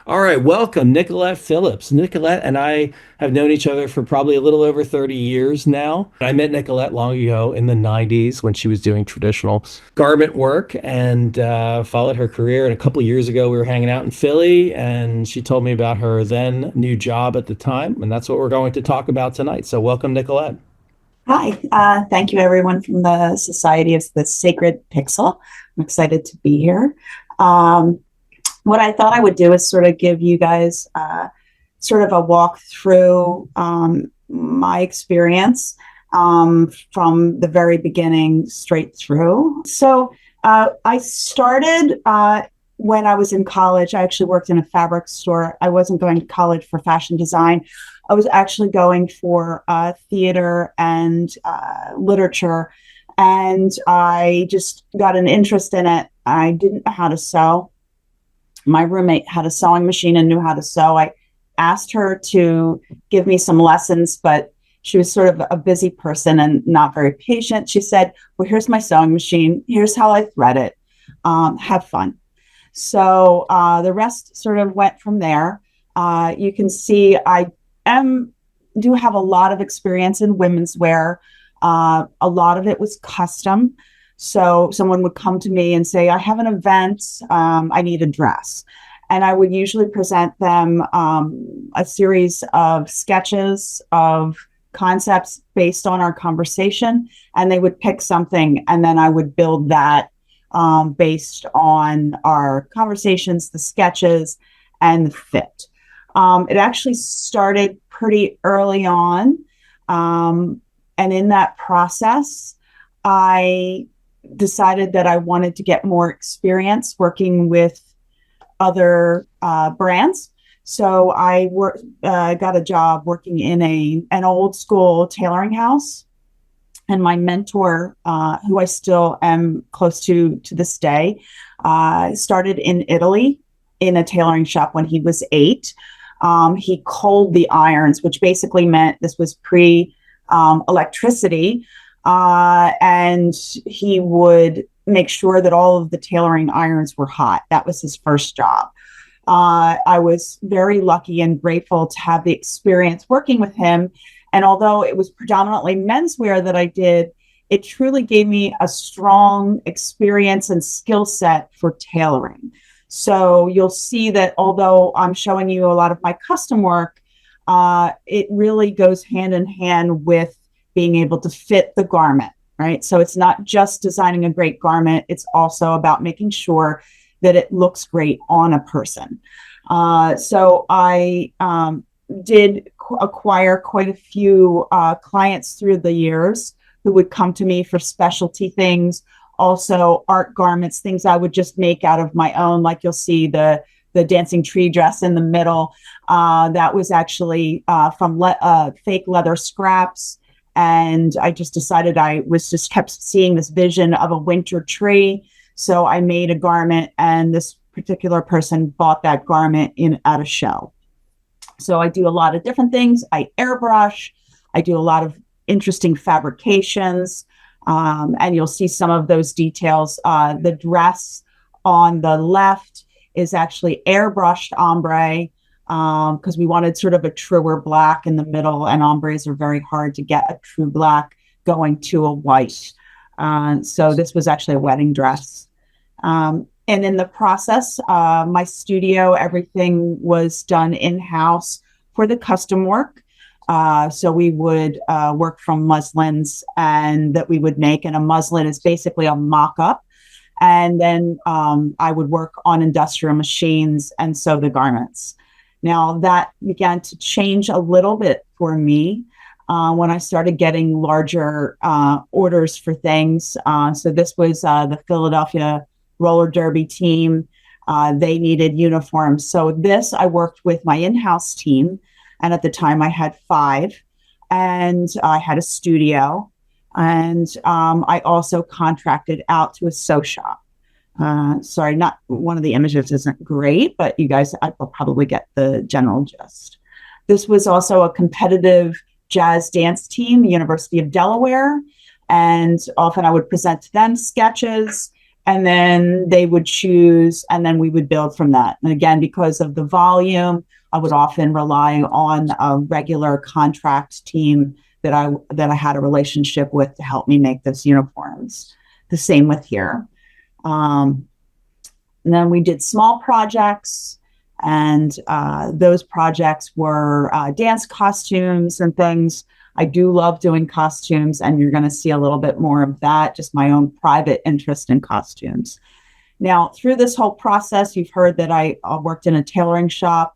All right, welcome, Nickolette Phillips. Nicolette and I have known each other for probably a little over 30 years now. I met Nicolette long ago in the 90s when she was doing traditional garment work and followed her career. And a couple of years ago, we were hanging out in Philly and she told me about her then new job at the time. And that's what we're going to talk about tonight. So, welcome, Nicolette. Hi, thank you everyone from the Society of the Sacred Pixel. I'm excited to be here. Um, what I thought I would do is sort of give you guys sort of a walk through my experience from the very beginning straight through. I started when I was in college. I actually worked in a fabric store. I wasn't going to college for fashion design. I was actually going for theater and literature, and I just got an interest in it. I didn't know how to sew. My roommate had a sewing machine and knew how to sew. I asked her to give me some lessons, but she was sort of a busy person and not very patient. She said, "Well, here's my sewing machine. Here's how I thread it. Have fun." The rest sort of went from there. You can see I am do have a lot of experience in women's wear. A lot of it was custom. So someone would come to me and say, "I have an event. I need a dress." And I would usually present them a series of sketches of concepts based on our conversation. And they would pick something. And then I would build that based on our conversations, the sketches, and the fit. It actually started pretty early on. And in that process, I decided that I wanted to get more experience working with other brands. So got a job working in an old school tailoring house. And my mentor, who I still am close to this day, started in Italy in a tailoring shop when he was 8. He cold the irons, which basically meant this was pre electricity. And he would make sure that all of the tailoring irons were hot. That was his first job. I was very lucky and grateful to have the experience working with him. And although it was predominantly menswear that I did, it truly gave me a strong experience and skill set for tailoring. So you'll see that although I'm showing you a lot of my custom work, it really goes hand in hand with being able to fit the garment, right? So it's not just designing a great garment. It's also about making sure that it looks great on a person. I did acquire quite a few clients through the years who would come to me for specialty things, also art garments, things I would just make out of my own. Like you'll see the dancing tree dress in the middle. That was actually from fake leather scraps. And I just decided I was just kept seeing this vision of a winter tree. So I made a garment, and this particular person bought that garment at a show. So I do a lot of different things. I airbrush. I do a lot of interesting fabrications. And you'll see some of those details. The dress on the left is actually airbrushed ombre because we wanted sort of a truer black in the middle, and ombres are very hard to get a true black going to a white. So this was actually a wedding dress. And in the process, my studio, everything was done in-house for the custom work. So we would work from muslins and that we would make, and a muslin is basically a mock-up. And then I would work on industrial machines and sew the garments. Now that began to change a little bit for me when I started getting larger orders for things. So this was the Philadelphia roller derby team. They needed uniforms. So this, I worked with my in-house team. And at the time I had 5, and I had a studio, and I also contracted out to a sew shop. Sorry, not one of the images isn't great, but you guys, I will probably get the general gist. This was also a competitive jazz dance team, University of Delaware. And often I would present to them sketches, and then they would choose, and then we would build from that. And again, because of the volume, I would often rely on a regular contract team that I had a relationship with to help me make those uniforms. The same with here. And then we did small projects, and those projects were dance costumes and things. I do love doing costumes, and you're going to see a little bit more of that, just my own private interest in costumes. Now, through this whole process, you've heard that I worked in a tailoring shop.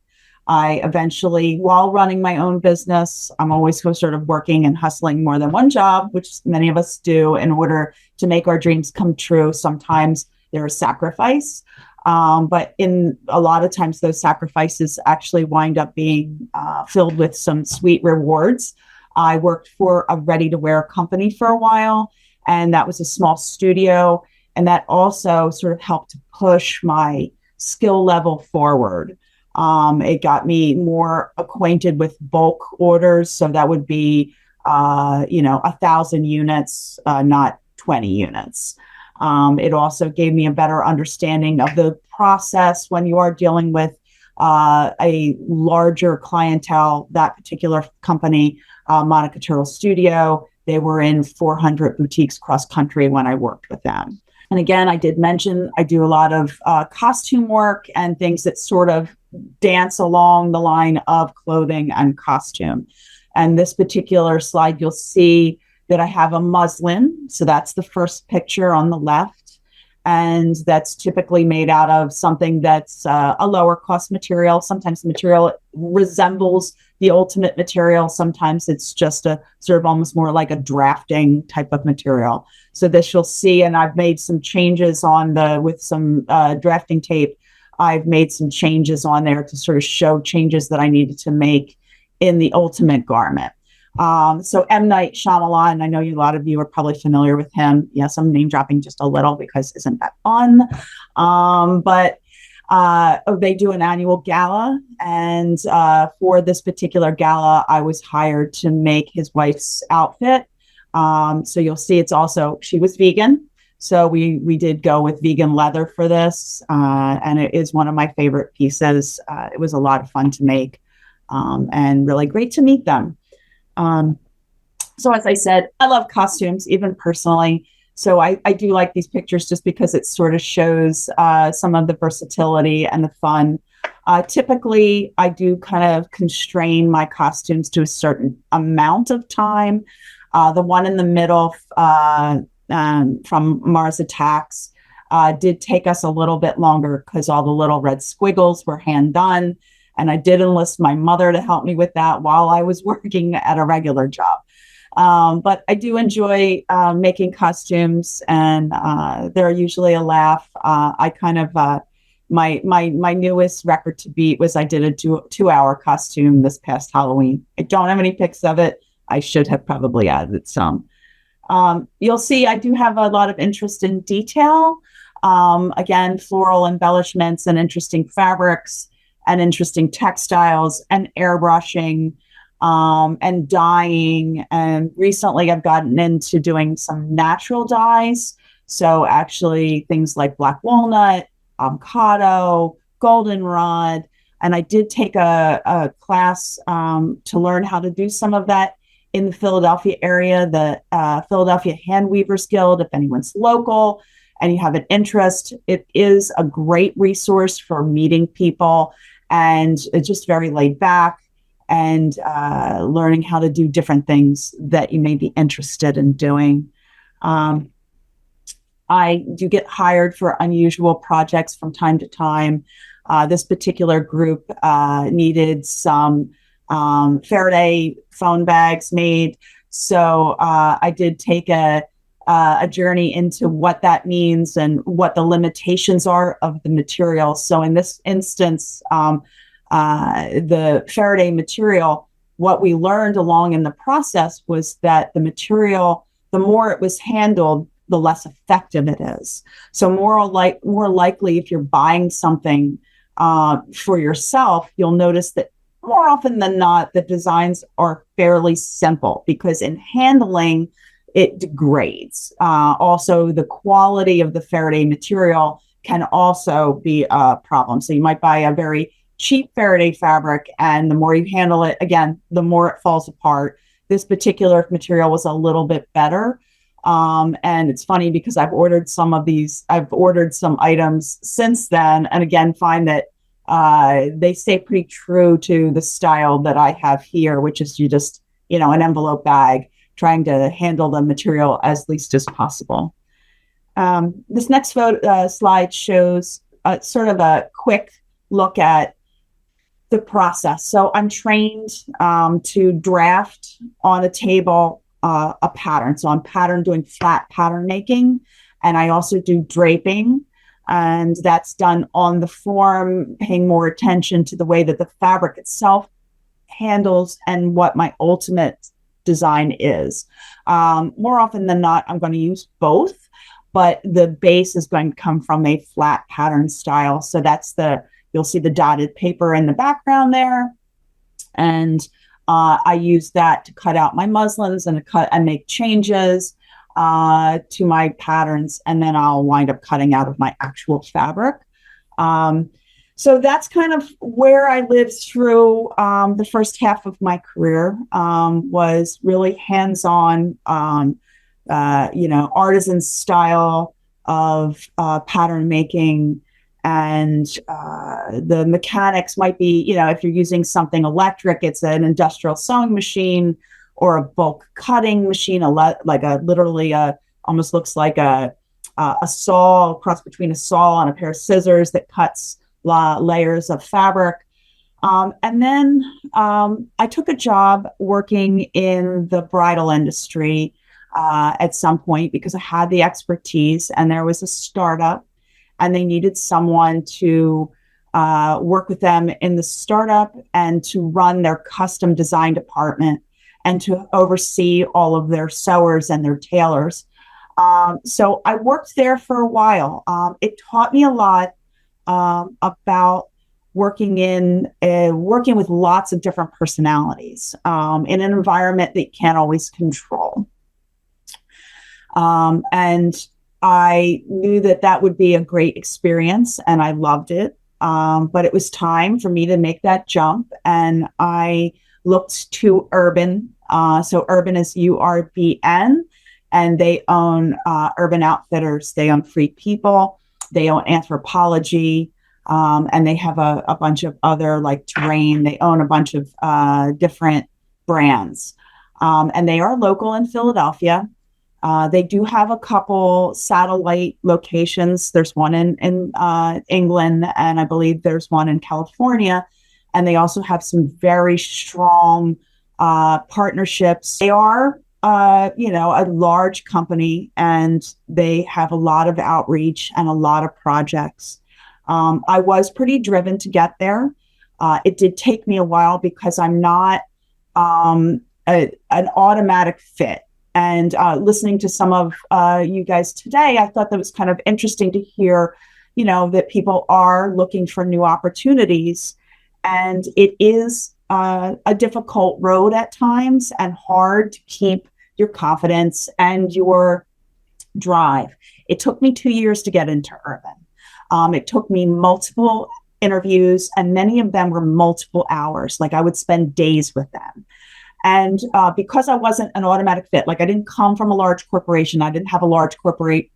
I eventually, while running my own business, I'm always sort of working and hustling more than one job, which many of us do in order to make our dreams come true. Sometimes there's sacrifice, but in a lot of times those sacrifices actually wind up being filled with some sweet rewards. I worked for a ready-to-wear company for a while, and that was a small studio, and that also sort of helped to push my skill level forward. It got me more acquainted with bulk orders. So that would be, 1,000 units, not 20 units. It also gave me a better understanding of the process when you are dealing with a larger clientele. That particular company, Monica Turtle Studio, they were in 400 boutiques cross country when I worked with them. And again, I did mention I do a lot of costume work and things that sort of dance along the line of clothing and costume. And this particular slide, you'll see that I have a muslin. So that's the first picture on the left. And that's typically made out of something that's a lower cost material. Sometimes the material resembles the ultimate material. Sometimes it's just a sort of almost more like a drafting type of material. So this you'll see, and I've made some changes with some drafting tape. I've made some changes on there to sort of show changes that I needed to make in the ultimate garment. So M. Night Shyamalan, I know a lot of you are probably familiar with him. Yes, I'm name dropping just a little because isn't that fun? But they do an annual gala. And for this particular gala, I was hired to make his wife's outfit. So you'll see she was vegan. So we did go with vegan leather for this. And it is one of my favorite pieces. It was a lot of fun to make and really great to meet them. So as I said, I love costumes, even personally. So I do like these pictures just because it sort of shows some of the versatility and the fun. Typically, I do kind of constrain my costumes to a certain amount of time. The one in the middle from Mars Attacks did take us a little bit longer because all the little red squiggles were hand done. And I did enlist my mother to help me with that while I was working at a regular job. But I do enjoy making costumes, and they're usually a laugh. I kind of my newest record to beat was I did a 2-hour costume this past Halloween. I don't have any pics of it. I should have probably added some. You'll see I do have a lot of interest in detail. Again, floral embellishments and interesting fabrics and interesting textiles and airbrushing and dyeing. And recently I've gotten into doing some natural dyes. So actually things like black walnut, avocado, goldenrod. And I did take a class to learn how to do some of that in the Philadelphia area, the Philadelphia Hand Weavers Guild. If anyone's local and you have an interest, it is a great resource for meeting people, and it's just very laid back and learning how to do different things that you may be interested in doing. I do get hired for unusual projects from time to time. This particular group needed some Faraday phone bags made. So I did take a journey into what that means and what the limitations are of the material. So in this instance, the Faraday material, what we learned along in the process was that the material, the more it was handled, the less effective it is. So more likely, if you're buying something for yourself, you'll notice that more often than not, the designs are fairly simple, because in handling it degrades. Also, the quality of the Faraday material can also be a problem. So you might buy a very cheap Faraday fabric, and the more you handle it, again, the more it falls apart. This particular material was a little bit better. And it's funny because I've ordered some items since then, and again, find that they stay pretty true to the style that I have here, which is an envelope bag, trying to handle the material as least as possible. This next slide shows sort of a quick look at the process. So I'm trained to draft on a table a pattern. So I'm doing flat pattern making, and I also do draping. And that's done on the form, paying more attention to the way that the fabric itself handles and what my ultimate design is. More often than not, I'm going to use both, but the base is going to come from a flat pattern style. So you'll see the dotted paper in the background there. And I use that to cut out my muslins and make changes to my patterns, and then I'll wind up cutting out of my actual fabric. So that's kind of where I lived through the first half of my career, was really hands-on, artisan style of pattern making. And the mechanics might be, if you're using something electric, it's an industrial sewing machine or a bulk cutting machine, almost looks like a saw, a cross between a saw and a pair of scissors that cuts layers of fabric. And then I took a job working in the bridal industry at some point because I had the expertise, and there was a startup, and they needed someone to work with them in the startup and to run their custom design department and to oversee all of their sewers and their tailors. So I worked there for a while. It taught me a lot about working with lots of different personalities in an environment that you can't always control. And I knew that would be a great experience, and I loved it. But it was time for me to make that jump, and I looked to Urban. So Urban is URBN, and they own Urban Outfitters. They own Free People. They own Anthropology, and they have a bunch of other, like Terrain. They own a bunch of different brands, and they are local in Philadelphia. They do have a couple satellite locations. There's one in England, and I believe there's one in California. And they also have some very strong partnerships. They are, a large company, and they have a lot of outreach and a lot of projects. I was pretty driven to get there. It did take me a while because I'm not an automatic fit. And listening to some of you guys today, I thought that was kind of interesting to hear, that people are looking for new opportunities. And it is a difficult road at times, and hard to keep your confidence and your drive. It took me 2 years to get into Urban. It took me multiple interviews, and many of them were multiple hours. Like, I would spend days with them. And because I wasn't an automatic fit, like I didn't come from a large corporation, I didn't have a large corporate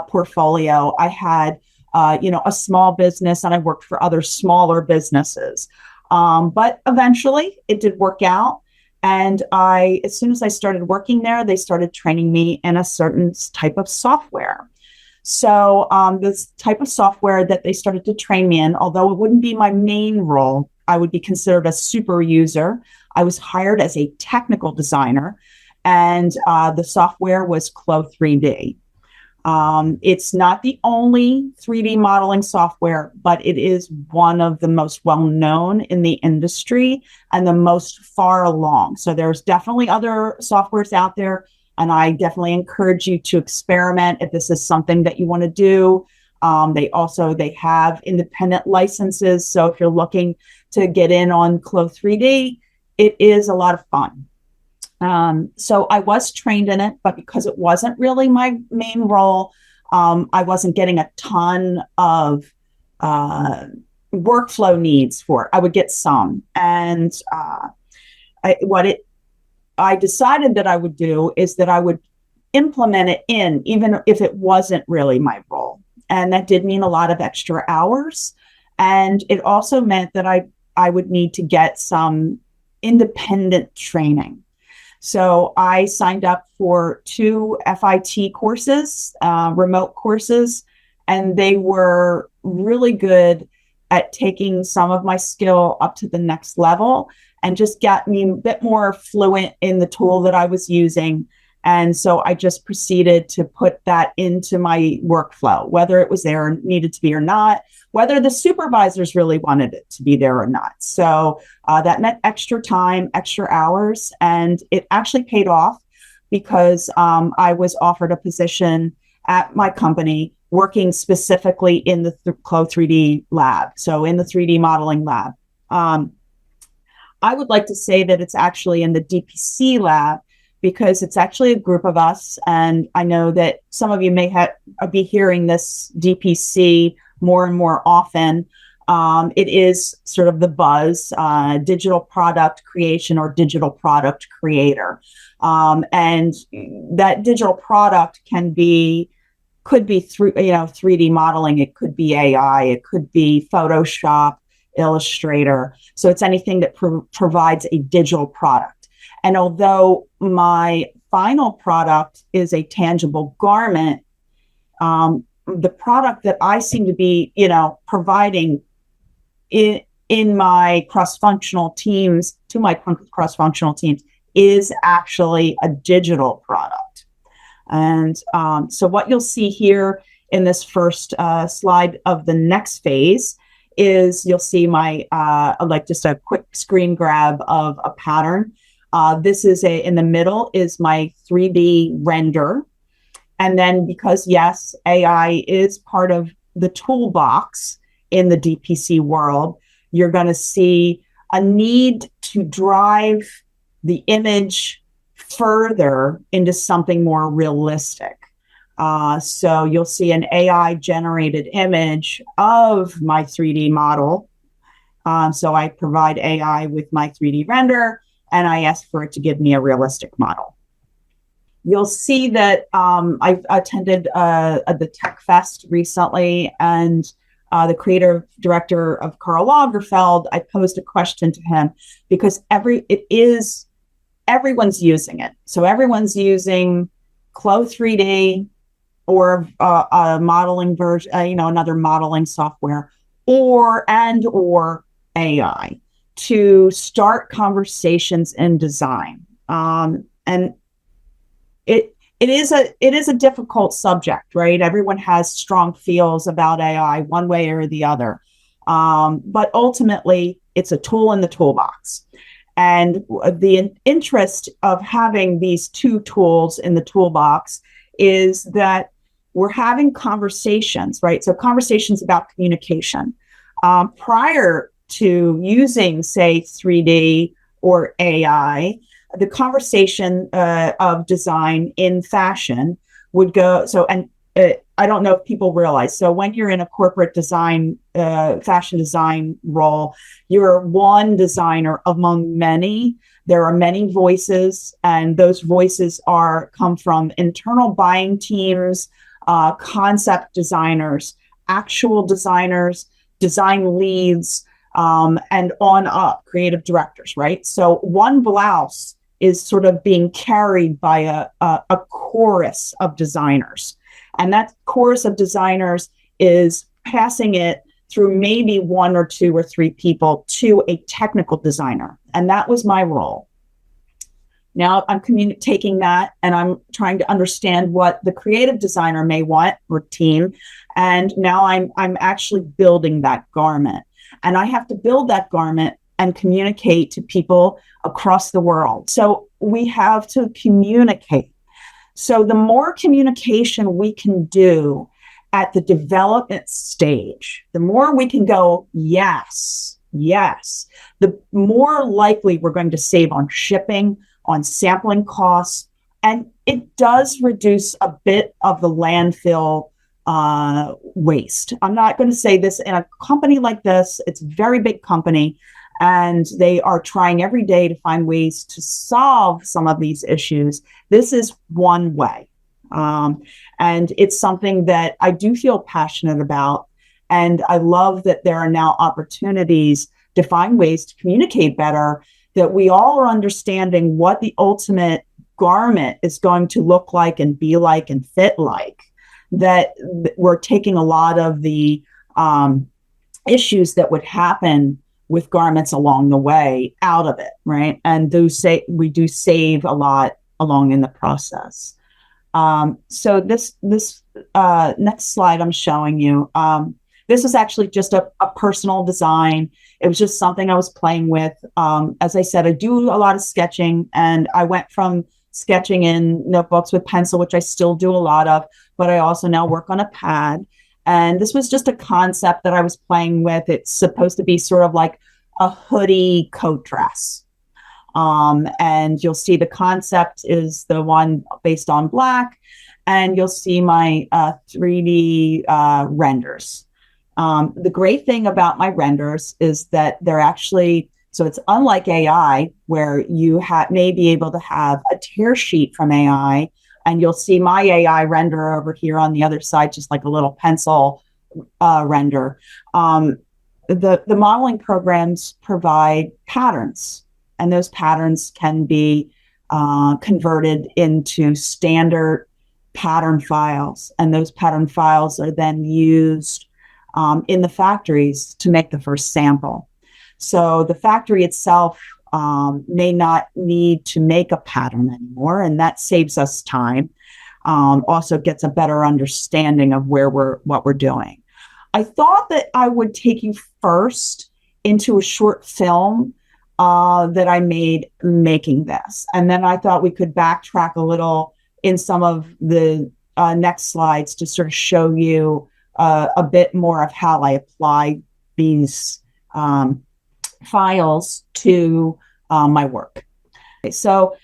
portfolio. I had, a small business, and I worked for other smaller businesses. But eventually it did work out. And as soon as I started working there, they started training me in a certain type of software. So this type of software that they started to train me in, although it wouldn't be my main role, I would be considered a super user. I was hired as a technical designer, and the software was Clo 3D. It's not the only 3D modeling software, but it is one of the most well-known in the industry and the most far along. So there's definitely other softwares out there, and I definitely encourage you to experiment if this is something that you want to do. They have independent licenses. So if you're looking to get in on Clo 3D, it is a lot of fun. So I was trained in it, but because it wasn't really my main role, I wasn't getting a ton of uh, workflow needs for it. I would get some, and I decided that I would do is that I would implement it in, even if it wasn't really my role. And that did mean a lot of extra hours. And it also meant that I would need to get some independent training. So I signed up for 2 FIT courses, remote courses, and they were really good at taking some of my skill up to the next level and just got me a bit more fluent in the tool that I was using. And so I just proceeded to put that into my workflow, whether it was there and needed to be or not, whether the supervisors really wanted it to be there or not. So that meant extra time, extra hours, and it actually paid off because I was offered a position at my company working specifically in the Clo 3D lab, so in the 3D modeling lab. I would like to say that it's actually in the DPC lab because it's actually a group of us. And I know that some of you may be hearing this DPC more and more often. It is sort of the buzz, digital product creation or digital product creator. And that digital product could be through, 3D modeling. It could be AI. It could be Photoshop, Illustrator. So it's anything that provides a digital product. And although my final product is a tangible garment, the product that I seem to be, providing in my cross-functional teams, to my cross-functional teams, is actually a digital product. And so what you'll see here in this first slide of the next phase is you'll see my, like just a quick screen grab of a pattern. This is in the middle is my 3D render. And then because, yes, AI is part of the toolbox in the DPC world, you're going to see a need to drive the image further into something more realistic. So you'll see an AI generated image of my 3D model. So I provide AI with my 3D render, and I ask for it to give me a realistic model. You'll see that I attended the Tech Fest recently, and the creative director of Karl Lagerfeld, I posed a question to him because everyone's using it. So everyone's using Clo 3D or a modeling version, another modeling software, or AI to start conversations in design. And it is a difficult subject, right? Everyone has strong feels about AI one way or the other. But ultimately, it's a tool in the toolbox. And the interest of having these 2 tools in the toolbox is that we're having conversations, right? So conversations about communication. Prior to using, say, 3D or AI, the conversation of design in fashion would go. So, and I don't know if people realize. So when you're in a corporate design, fashion design role, you're one designer among many. There are many voices, and those voices come from internal buying teams, concept designers, actual designers, design leads, and on up, creative directors, right? So one blouse is sort of being carried by a chorus of designers. And that chorus of designers is passing it through maybe 1 or 2 or 3 people to a technical designer. And that was my role. Now I'm taking that and I'm trying to understand what the creative designer may want or team. And now I'm actually building that garment. And I have to build that garment and communicate to people across the world. So we have to communicate. So the more communication we can do at the development stage, the more we can go, yes, the more likely we're going to save on shipping, on sampling costs, and it does reduce a bit of the landfill waste. I'm not going to say this in a company like this. It's a very big company, and they are trying every day to find ways to solve some of these issues. This is one way. And it's something that I do feel passionate about. And I love that there are now opportunities to find ways to communicate better, that we all are understanding what the ultimate garment is going to look like and be like and fit like, that we're taking a lot of the issues that would happen with garments along the way out of it, right? And we do save a lot along in the process. So this next slide I'm showing you, this is actually just a personal design. It was just something I was playing with. As I said, I do a lot of sketching, and I went from sketching in notebooks with pencil, which I still do a lot of, but I also now work on a pad. And this was just a concept that I was playing with. It's supposed to be sort of like a hoodie coat dress. And you'll see the concept is the one based on black, and you'll see my 3D renders. The great thing about my renders is that they're actually, so it's unlike AI, where you may be able to have a tear sheet from AI, and you'll see my AI render over here on the other side, just like a little pencil render. The modeling programs provide patterns, and those patterns can be converted into standard pattern files. And those pattern files are then used in the factories to make the first sample. So the factory itself may not need to make a pattern anymore, and that saves us time. Also gets a better understanding of what we're doing. I thought that I would take you first into a short film that I made making this. And then I thought we could backtrack a little in some of the next slides to sort of show you a bit more of how I apply these files to my work. Okay, so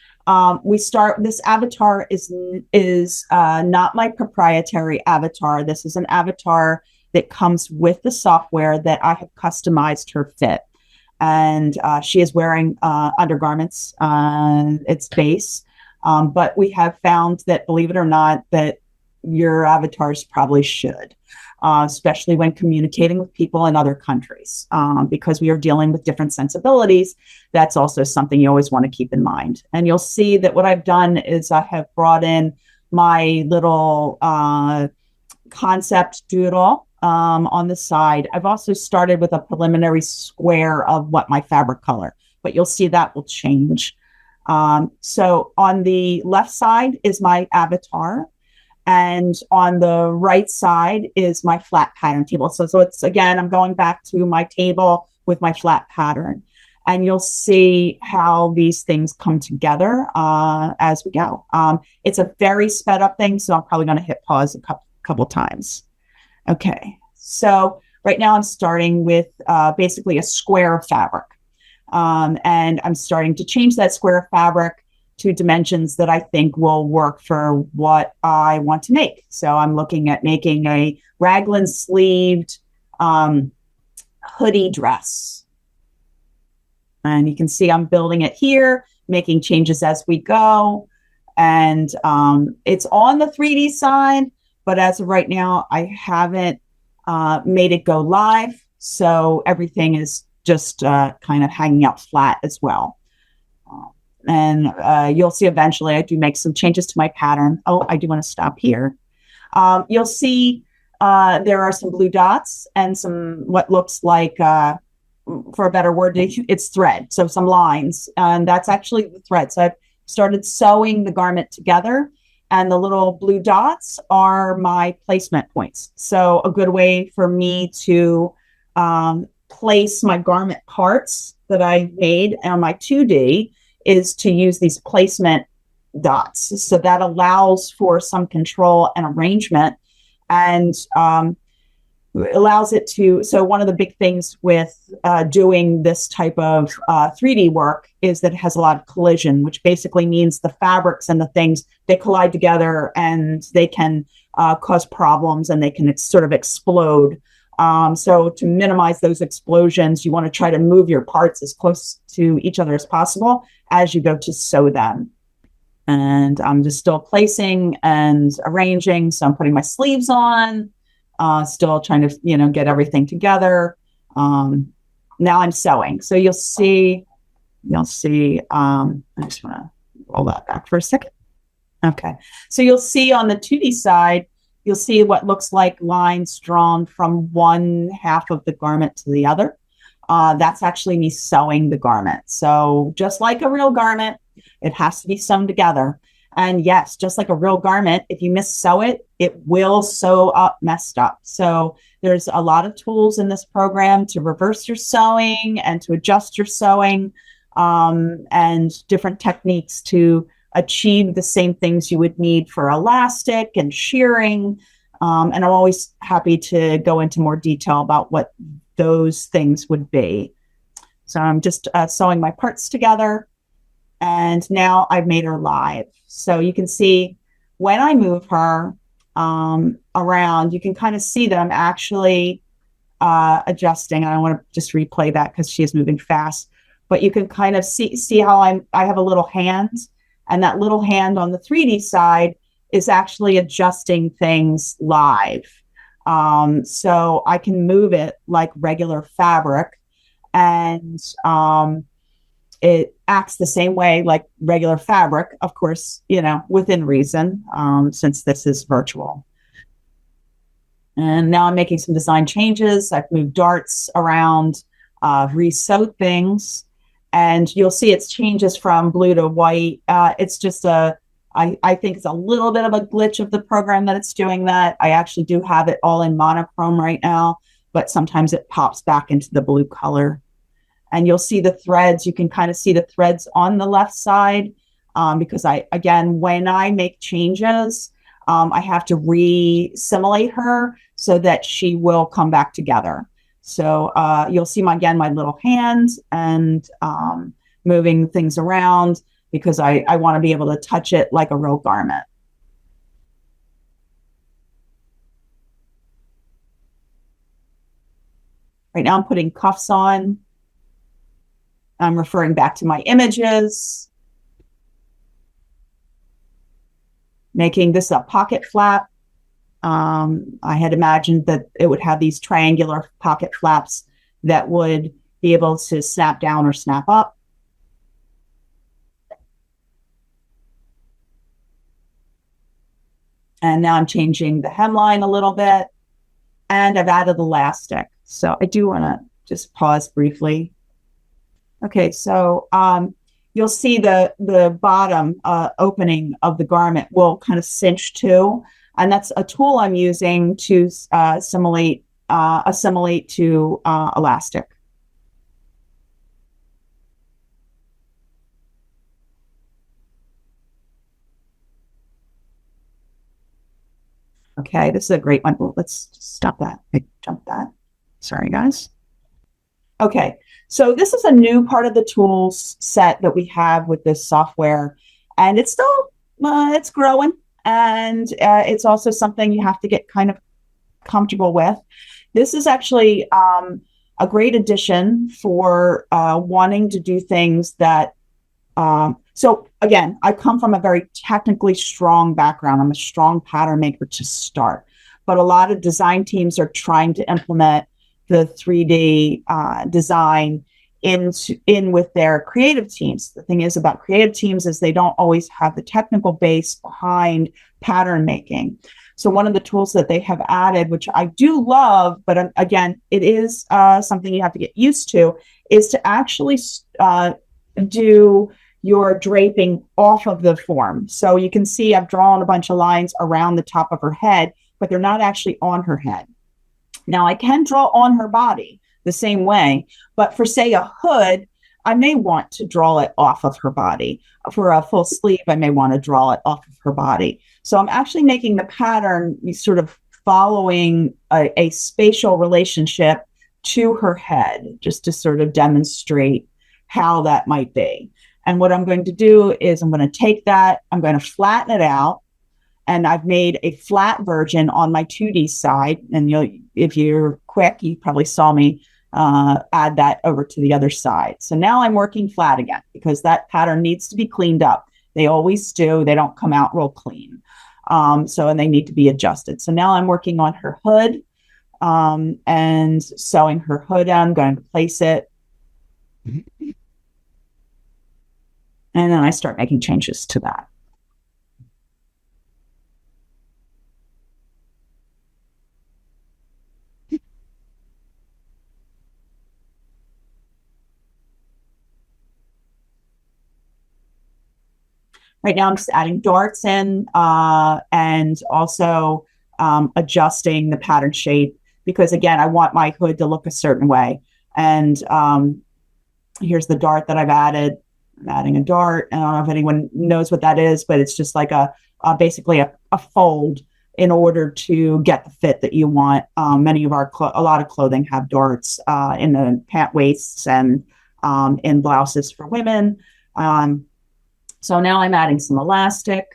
we start, this avatar is not my proprietary avatar. This is an avatar that comes with the software that I have customized her fit. And she is wearing undergarments on its base. But we have found that, believe it or not, that your avatars probably should, especially when communicating with people in other countries, because we are dealing with different sensibilities. That's also something you always want to keep in mind. And you'll see that what I've done is I have brought in my little concept doodle on the side. I've also started with a preliminary square of what my fabric color, but you'll see that will change. So on the left side is my avatar, and on the right side is my flat pattern table. So it's, again, I'm going back to my table with my flat pattern, and you'll see how these things come together as we go. It's a very sped up thing, so I'm probably going to hit pause a couple times. Okay, so right now I'm starting with basically a square of fabric. And I'm starting to change that square of fabric to dimensions that I think will work for what I want to make. So I'm looking at making a raglan sleeved hoodie dress. And you can see I'm building it here, making changes as we go. And it's on the 3D side, but as of right now, I haven't made it go live. So everything is just kind of hanging out flat as well. And you'll see eventually I do make some changes to my pattern. Oh, I do want to stop here. You'll see there are some blue dots and some what looks like, for a better word, it's thread. So some lines, and that's actually the thread. So I've started sewing the garment together, and the little blue dots are my placement points. So a good way for me to place my garment parts that I made on my 2D is to use these placement dots. So that allows for some control and arrangement. And allows it to. So one of the big things with doing this type of 3D work is that it has a lot of collision, which basically means the fabrics and the things, they collide together and they can cause problems and they can sort of explode. So to minimize those explosions, you want to try to move your parts as close to each other as possible as you go to sew them. And I'm just still placing and arranging. So I'm putting my sleeves on, still trying to, get everything together. Now I'm sewing. So you'll see, I just want to roll that back for a second. Okay. So you'll see on the 2D side, you'll see what looks like lines drawn from one half of the garment to the other. That's actually me sewing the garment. So just like a real garment, it has to be sewn together. And yes, just like a real garment, if you mis-sew it, it will sew up messed up. So there's a lot of tools in this program to reverse your sewing and to adjust your sewing, and different techniques to achieve the same things you would need for elastic and shearing. And I'm always happy to go into more detail about what those things would be. So I'm just sewing my parts together. And now I've made her live. So you can see when I move her around, you can kind of see that I'm actually adjusting. I don't want to just replay that because she is moving fast, but you can kind of see how I have a little hand, and that little hand on the 3D side is actually adjusting things live. So I can move it like regular fabric, and it acts the same way like regular fabric, of course, within reason, since this is virtual. And now I'm making some design changes. I've moved darts around, re-sewed things, and you'll see it's changes from blue to white. It's just I think it's a little bit of a glitch of the program that it's doing that. I actually do have it all in monochrome right now, but sometimes it pops back into the blue color. And you'll see the threads. You can kind of see the threads on the left side, because when I make changes, I have to re-simulate her so that she will come back together. So you'll see my little hand and moving things around because I want to be able to touch it like a real garment. Right now I'm putting cuffs on. I'm referring back to my images, making this a pocket flap. I had imagined that it would have these triangular pocket flaps that would be able to snap down or snap up. And now I'm changing the hemline a little bit, and I've added elastic. So I do want to just pause briefly. Okay, so you'll see the bottom opening of the garment will kind of cinch too, and that's a tool I'm using to assimilate to elastic. Okay, this is a great one. Well, let's stop that. I jumped that. Sorry, guys. Okay, so this is a new part of the tools set that we have with this software, and it's still it's growing, and it's also something you have to get kind of comfortable with. This is actually a great addition for wanting to do things that. So again, I come from a very technically strong background. I'm a strong pattern maker to start, but a lot of design teams are trying to implement the 3D design in with their creative teams. The thing is about creative teams is they don't always have the technical base behind pattern making. So one of the tools that they have added, which I do love, but again, it is something you have to get used to, is to actually do your draping off of the form. So you can see I've drawn a bunch of lines around the top of her head, but they're not actually on her head. Now I can draw on her body the same way, but for say a hood, I may want to draw it off of her body. For a full sleeve, I may want to draw it off of her body. So I'm actually making the pattern sort of following a spatial relationship to her head, just to sort of demonstrate how that might be. And what I'm going to do is I'm going to take that, I'm going to flatten it out, and I've made a flat version on my 2D side. And if you're quick, you probably saw me add that over to the other side. So now I'm working flat again because that pattern needs to be cleaned up. They always do. They don't come out real clean. And they need to be adjusted. So now I'm working on her hood and sewing her hood on. I'm going to place it. And then I start making changes to that. Right now, I'm just adding darts in and also adjusting the pattern shape because, again, I want my hood to look a certain way. And here's the dart that I've added. I'm adding a dart. I don't know if anyone knows what that is, but it's just like basically a fold in order to get the fit that you want. A lot of clothing have darts in the pant waists and in blouses for women. So now I'm adding some elastic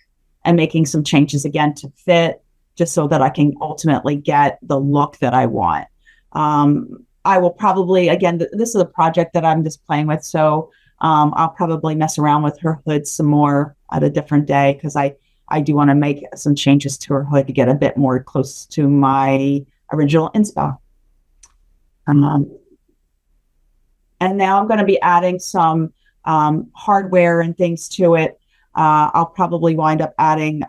and making some changes again to fit, just so that I can ultimately get the look that I want. I will probably, again, this is a project that I'm just playing with, so I'll probably mess around with her hood some more at a different day because I do want to make some changes to her hood to get a bit more close to my original inspo. And now I'm going to be adding some hardware and things to it. I'll probably wind up adding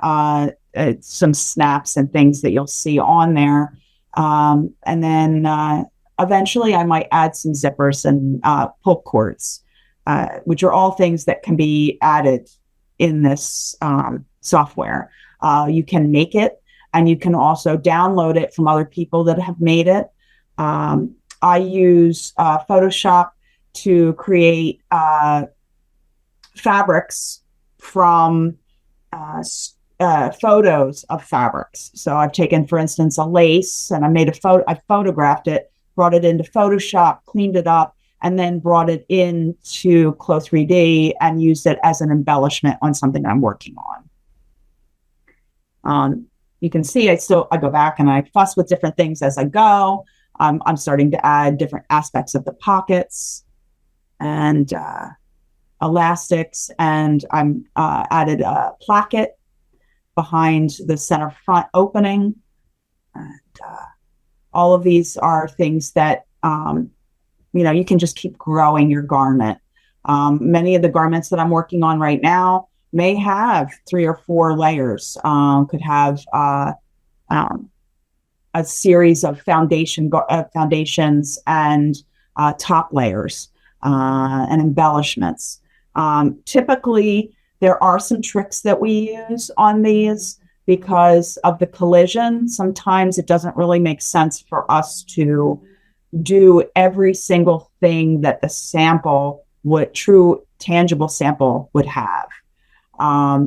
some snaps and things that you'll see on there. And then eventually I might add some zippers and pull cords, which are all things that can be added in this software. You can make it, and you can also download it from other people that have made it. I use Photoshop to create fabrics from photos of fabrics. So I've taken, for instance, a lace, and I photographed it, brought it into Photoshop, cleaned it up, and then brought it into Clo3D and used it as an embellishment on something I'm working on. You can see I go back and I fuss with different things as I go. I'm starting to add different aspects of the pockets and elastics, and I'm added a placket behind the center front opening. And all of these are things that you can just keep growing your garment. Many of the garments that I'm working on right now may have 3 or 4 layers. Could have a series of foundations and top layers and embellishments. Typically, there are some tricks that we use on these because of the collision. Sometimes it doesn't really make sense for us to do every single thing that the true tangible sample would have.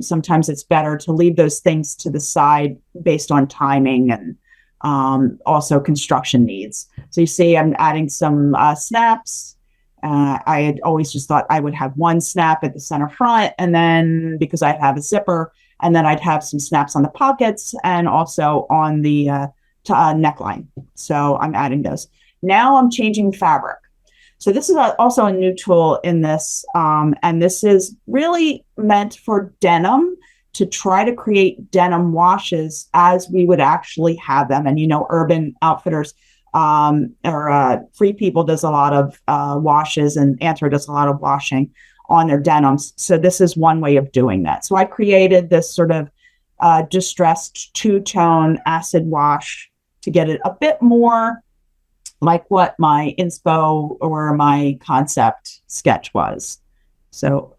Sometimes it's better to leave those things to the side based on timing and also construction needs. So you see I'm adding some snaps. I had always just thought I would have one snap at the center front, and then because I have a zipper, and then I'd have some snaps on the pockets and also on the neckline. So I'm adding those. Now I'm changing fabric. So this is also a new tool in this, and this is really meant for denim, to try to create denim washes as we would actually have them. And Urban Outfitters or Free People does a lot of washes, and Anthro does a lot of washing on their denims. So this is one way of doing that. So I created this sort of distressed 2-tone acid wash to get it a bit more like what my inspo or my concept sketch was. So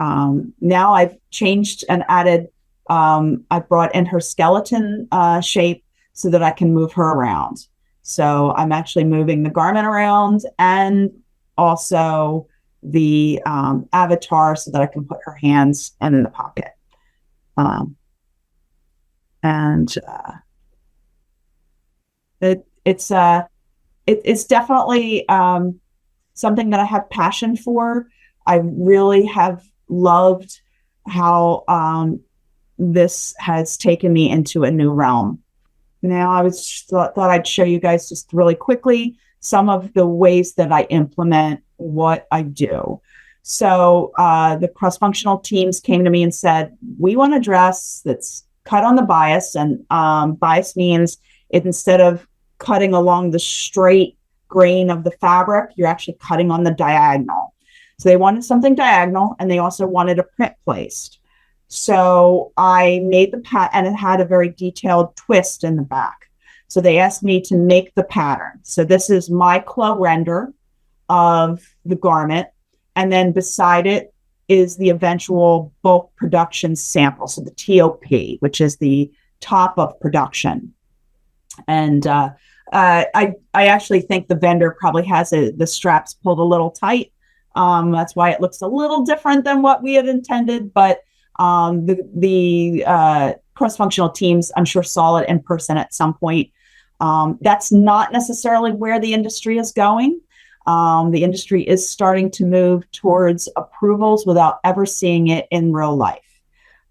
now I've changed and added, I brought in her skeleton shape so that I can move her around. So I'm actually moving the garment around and also the avatar so that I can put her hands in the pocket. It's definitely something that I have passion for. I really have loved how this has taken me into a new realm. Now, thought I'd show you guys just really quickly some of the ways that I implement what I do. So the cross-functional teams came to me and said, we want a dress that's cut on the bias. And bias means instead of cutting along the straight grain of the fabric, you're actually cutting on the diagonal. So they wanted something diagonal, and they also wanted a print placed. So I made the and it had a very detailed twist in the back. So they asked me to make the pattern. So this is my club render of the garment. And then beside it is the eventual bulk production sample. So the TOP, which is the top of production. And I actually think the vendor probably has the straps pulled a little tight. That's why it looks a little different than what we had intended. But the cross-functional teams, I'm sure, saw it in person at some point. That's not necessarily where the industry is going. The industry is starting to move towards approvals without ever seeing it in real life.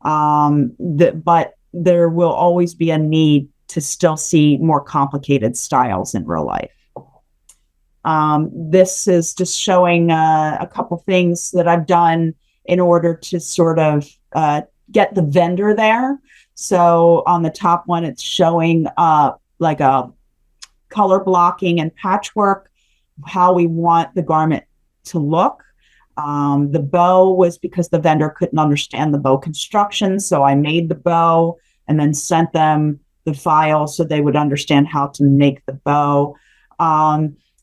But there will always be a need to still see more complicated styles in real life. This is just showing a couple things that I've done in order to sort of get the vendor there. So on the top one, it's showing like a color blocking and patchwork, how we want the garment to look. The bow was because the vendor couldn't understand the bow construction. So I made the bow and then sent them the file so they would understand how to make the bow.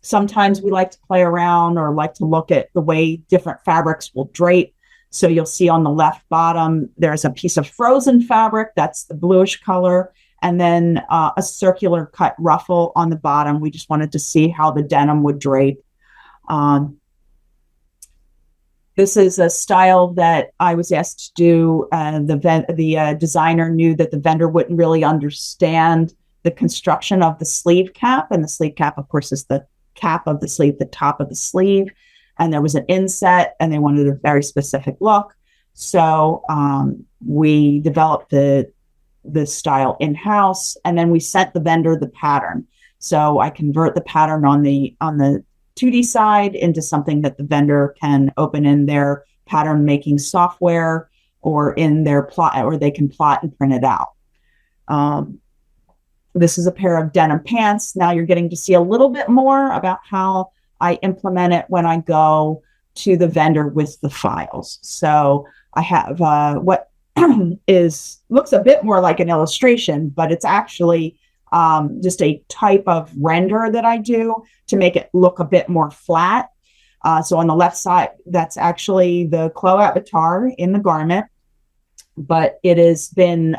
Sometimes we like to play around or like to look at the way different fabrics will drape. So you'll see on the left bottom, there's a piece of frozen fabric. That's the bluish color. And then a circular cut ruffle on the bottom. We just wanted to see how the denim would drape. This is a style that I was asked to do. The designer knew that the vendor wouldn't really understand the construction of the sleeve cap. And the sleeve cap, of course, is the cap of the sleeve, the top of the sleeve. And there was an inset, and they wanted a very specific look. So we developed the style in-house, and then we sent the vendor the pattern. So I convert the pattern on the 2D side into something that the vendor can open in their pattern making software or in their plot, or they can plot and print it out. This is a pair of denim pants. Now you're getting to see a little bit more about how I implement it when I go to the vendor with the files. So I have what looks a bit more like an illustration, but it's actually just a type of render that I do to make it look a bit more flat. So on the left side, that's actually the Chloe avatar in the garment, but it has been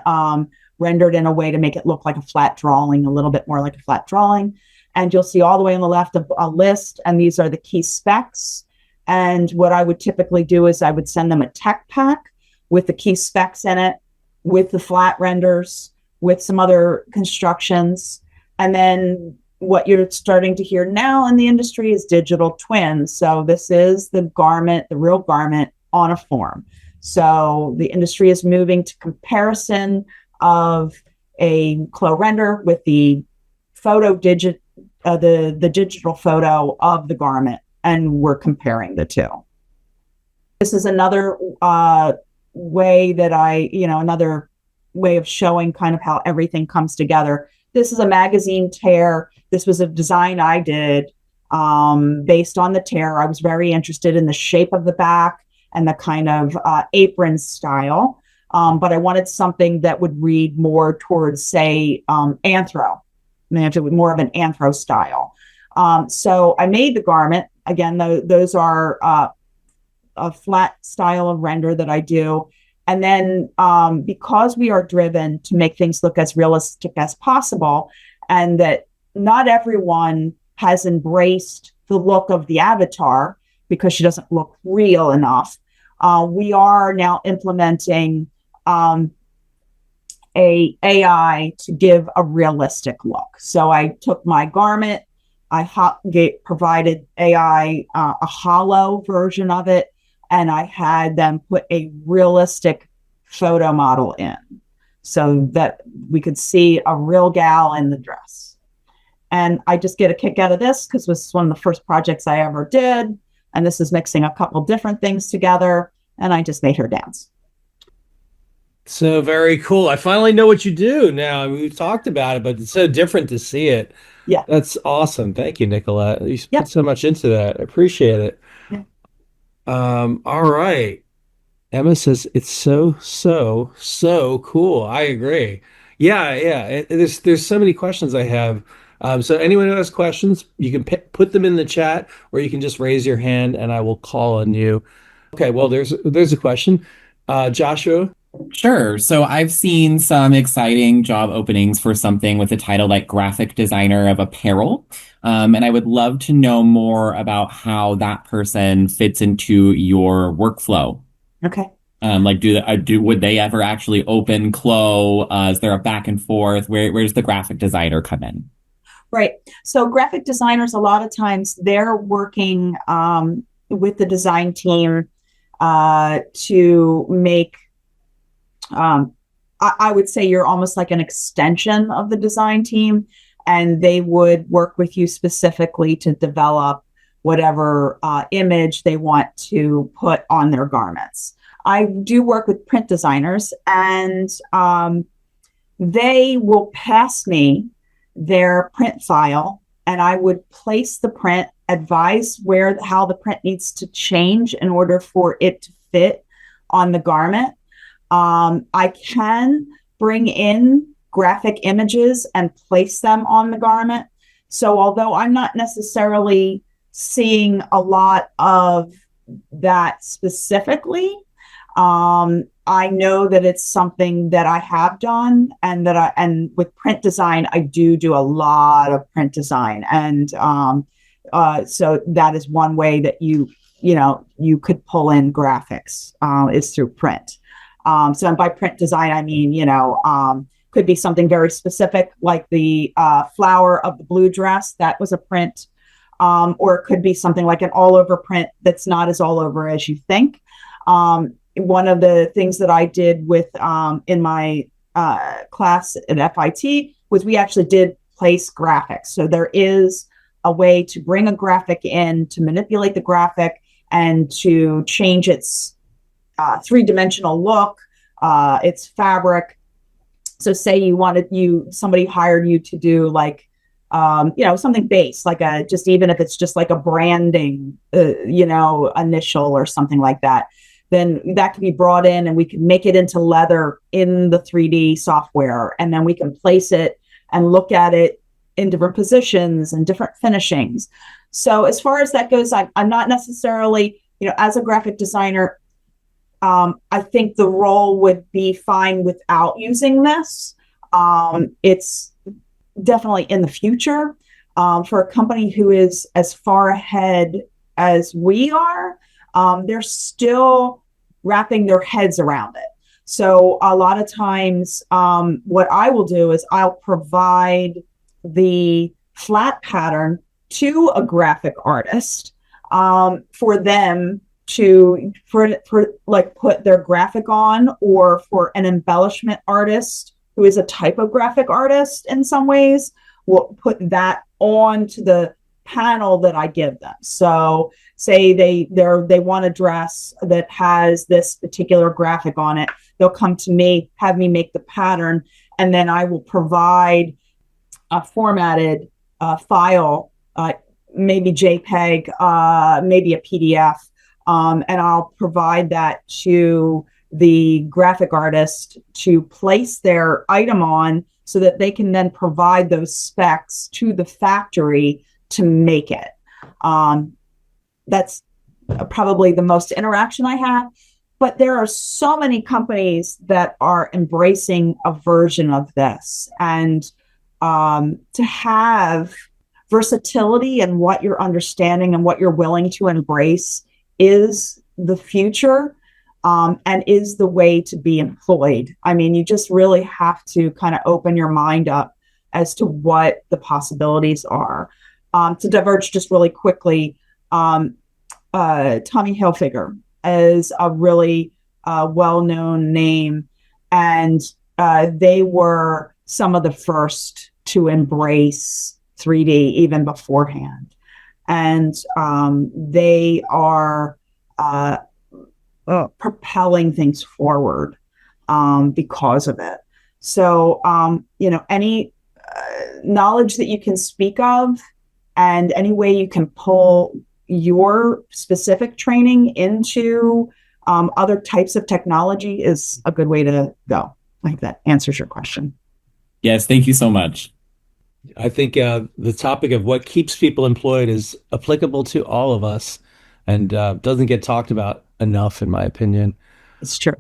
rendered in a way to make it look like a flat drawing, a little bit more like a flat drawing. And you'll see all the way on the left a list, and these are the key specs. And what I would typically do is I would send them a tech pack with the key specs in it, with the flat renders, with some other constructions. And then what you're starting to hear now in the industry is digital twins. So this is the garment, the real garment on a form. So the industry is moving to comparison of a Chloe render with the the digital photo of the garment, and we're comparing the two. This is another way that another way of showing kind of how everything comes together. This is a magazine tear. This was a design I did based on the tear. I was very interested in the shape of the back and the kind of apron style, but I wanted something that would read more towards, say, anthro. More of an anthro style. So I made the garment. Again, those are a flat style of render that I do. And then because we are driven to make things look as realistic as possible, and that not everyone has embraced the look of the avatar because she doesn't look real enough, we are now implementing a AI to give a realistic look. So I took my garment, provided AI a hollow version of it, and I had them put a realistic photo model in so that we could see a real gal in the dress. And I just get a kick out of this because it was one of the first projects I ever did. And this is mixing a couple different things together. And I just made her dance. So very cool. I finally know what you do now. I mean, we've talked about it, but it's so different to see it. Yeah. That's awesome. Thank you, Nicolette. You put Yep. so much into that. I appreciate it. Yeah. All right. Emma says it's so cool. I agree. Yeah. There's so many questions I have. So anyone who has questions, you can put them in the chat, or you can just raise your hand, and I will call on you. Okay. Well, there's a question. Joshua. Sure. So I've seen some exciting job openings for something with a title like graphic designer of apparel. And I would love to know more about how that person fits into your workflow. Okay. Like would they ever actually open Clo? Is there a back and forth? Where's the graphic designer come in? Right. So graphic designers, a lot of times they're working with the design team to make, I would say you're almost like an extension of the design team, and they would work with you specifically to develop whatever image they want to put on their garments. I do work with print designers, and they will pass me their print file, and I would place the print, advise how the print needs to change in order for it to fit on the garment. I can bring in graphic images and place them on the garment. So although I'm not necessarily seeing a lot of that specifically, I know that it's something that I have done, and with print design, I do a lot of print design. And so that is one way that you could pull in graphics is through print. So by print design, I mean, could be something very specific, like the flower of the blue dress. That was a print. Or it could be something like an all over print that's not as all over as you think. One of the things that I did with in my class at FIT was we actually did place graphics. So there is a way to bring a graphic in, to manipulate the graphic, and to change its three-dimensional look, its fabric. So say somebody hired you to do like, something base, like even if it's just like a branding, initial or something like that, then that could be brought in and we can make it into leather in the 3D software. And then we can place it and look at it in different positions and different finishings. So as far as that goes, I'm not necessarily, as a graphic designer, I think the role would be fine without using this. It's definitely in the future. For a company who is as far ahead as we are, they're still wrapping their heads around it. So a lot of times, what I will do is I'll provide the flat pattern to a graphic artist for them to put their graphic on, or for an embellishment artist who is a type of graphic artist in some ways, will put that on to the panel that I give them. So say they want a dress that has this particular graphic on it, they'll come to me, have me make the pattern, and then I will provide a formatted file, maybe JPEG, maybe a PDF, and I'll provide that to the graphic artist to place their item on, so that they can then provide those specs to the factory to make it. That's probably the most interaction I have. But there are so many companies that are embracing a version of this. And to have versatility in what you're understanding and what you're willing to embrace is the future. and is the way to be employed. I mean, you just really have to kind of open your mind up as to what the possibilities are. To diverge just really quickly, Tommy Hilfiger is a really well-known name, and they were some of the first to embrace 3D even beforehand. And they are propelling things forward because of it. So, any knowledge that you can speak of and any way you can pull your specific training into other types of technology is a good way to go. Like that answers your question. Yes, thank you so much. I think the topic of what keeps people employed is applicable to all of us and doesn't get talked about enough, in my opinion. It's true.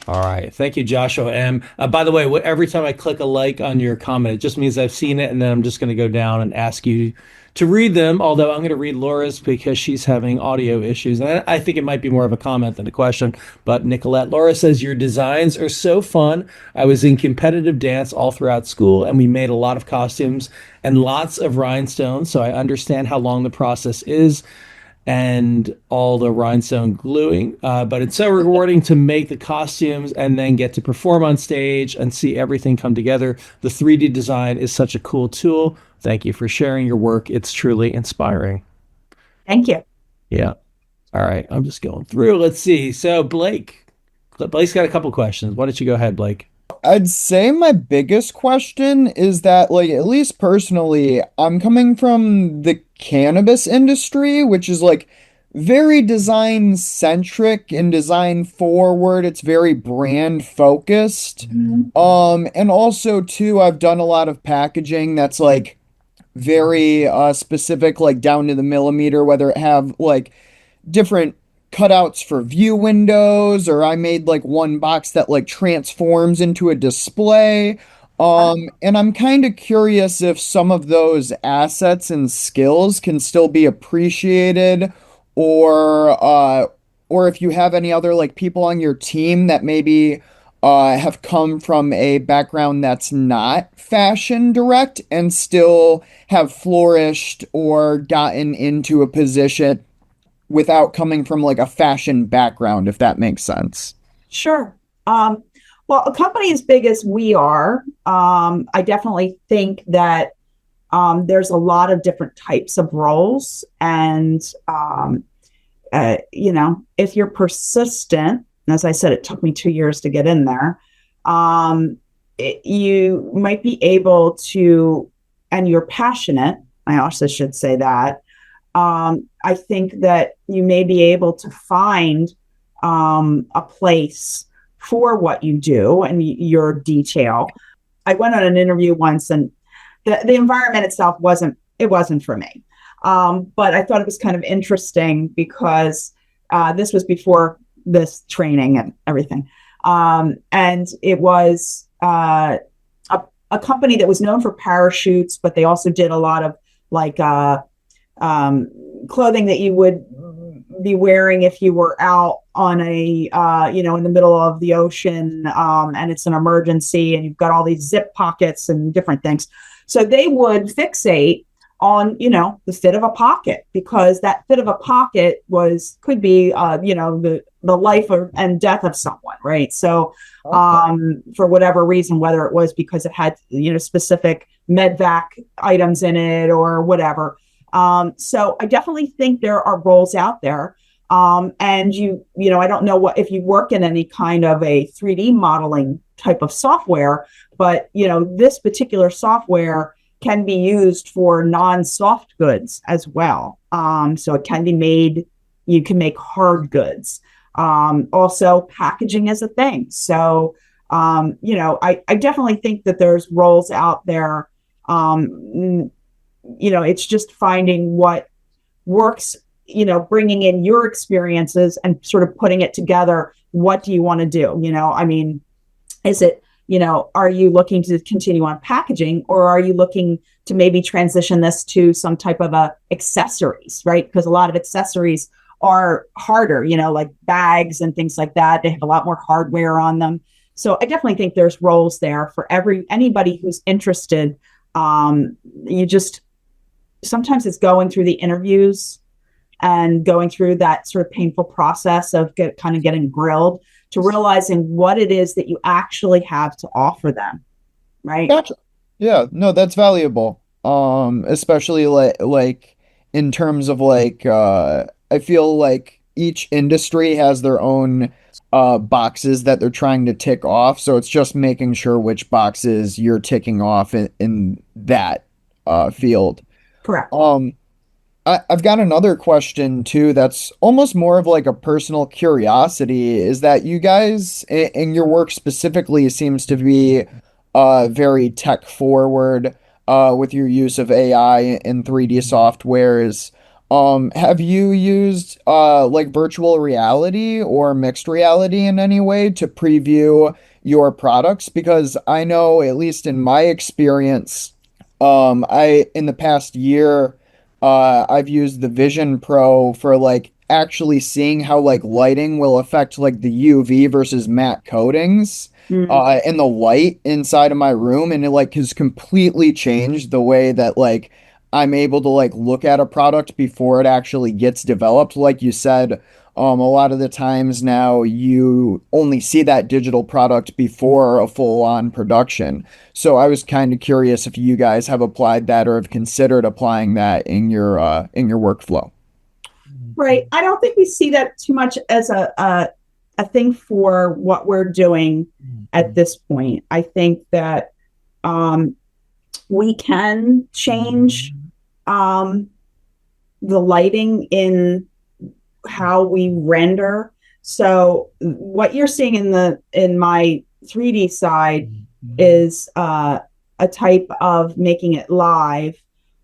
All right. Thank you, Joshua M. By the way, every time I click a like on your comment, it just means I've seen it, and then I'm just going to go down and ask you to read them, although I'm going to read Laura's because she's having audio issues. And I think it might be more of a comment than a question. But Nickolette, Laura says, your designs are so fun. I was in competitive dance all throughout school, and we made a lot of costumes and lots of rhinestones, so I understand how long the process is and all the rhinestone gluing. But it's so rewarding to make the costumes and then get to perform on stage and see everything come together. The 3D design is such a cool tool. Thank you for sharing your work. It's truly inspiring. Thank you. Yeah. All right. I'm just going through. Let's see. So Blake's got a couple questions. Why don't you go ahead, Blake? I'd say my biggest question is that, like, at least personally, I'm coming from the cannabis industry, which is like very design centric and design forward. It's very brand focused. And also too, I've done a lot of packaging that's like very specific, like down to the millimeter, whether it have like different cutouts for view windows, or I made like one box that like transforms into a display. And I'm kind of curious if some of those assets and skills can still be appreciated, or if you have any other like people on your team that maybe have come from a background that's not fashion direct and still have flourished or gotten into a position without coming from like a fashion background, if that makes sense. Sure. Well, a company as big as we are, I definitely think that there's a lot of different types of roles. And, if you're persistent, as I said, it took me 2 years to get in there, you might be able to, and you're passionate, I also should say that, I think that you may be able to find a place for what you do and your detail. I went on an interview once, and the environment itself wasn't for me. But I thought it was kind of interesting because this was before this training and everything. And it was a company that was known for parachutes, but they also did a lot of like clothing that you would be wearing if you were out on a in the middle of the ocean, and it's an emergency and you've got all these zip pockets and different things. So they would fixate on the fit of a pocket, because that fit of a pocket could be the life and death of someone, right? So for whatever reason, whether it was because it had specific medvac items in it or whatever. So I definitely think there are roles out there. And I don't know if you work in any kind of a 3D modeling type of software, but this particular software can be used for non-soft goods as well. So it can be made, you can make hard goods. Also packaging is a thing. So, I definitely think that there's roles out there. It's just finding what works, bringing in your experiences and sort of putting it together. What do you want to do? Is it, are you looking to continue on packaging, or are you looking to maybe transition this to some type of accessories, right? Because a lot of accessories are harder, like bags and things like that. They have a lot more hardware on them. So I definitely think there's roles there for anybody who's interested. You just, sometimes it's going through the interviews and going through that sort of painful process of kind of getting grilled to realizing what it is that you actually have to offer them. Right. Gotcha. Yeah, no, that's valuable. Especially like in terms of I feel like each industry has their own boxes that they're trying to tick off. So it's just making sure which boxes you're ticking off in that field. Correct. I've got another question too that's almost more of like a personal curiosity, is that you guys in your work specifically seems to be very tech forward with your use of AI and 3D softwares. Have you used like virtual reality or mixed reality in any way to preview your products? Because I know, at least in my experience, I in the past year, I've used the Vision Pro for like actually seeing how like lighting will affect like the UV versus matte coatings and the light inside of my room, and it like has completely changed the way that like I'm able to like look at a product before it actually gets developed. Like you said, a lot of the times now you only see that digital product before a full-on production. So I was kind of curious if you guys have applied that or have considered applying that in your workflow. Right. I don't think we see that too much as a thing for what we're doing at this point. I think that we can change the lighting in how we render. So what you're seeing in my 3D side is a type of making it live,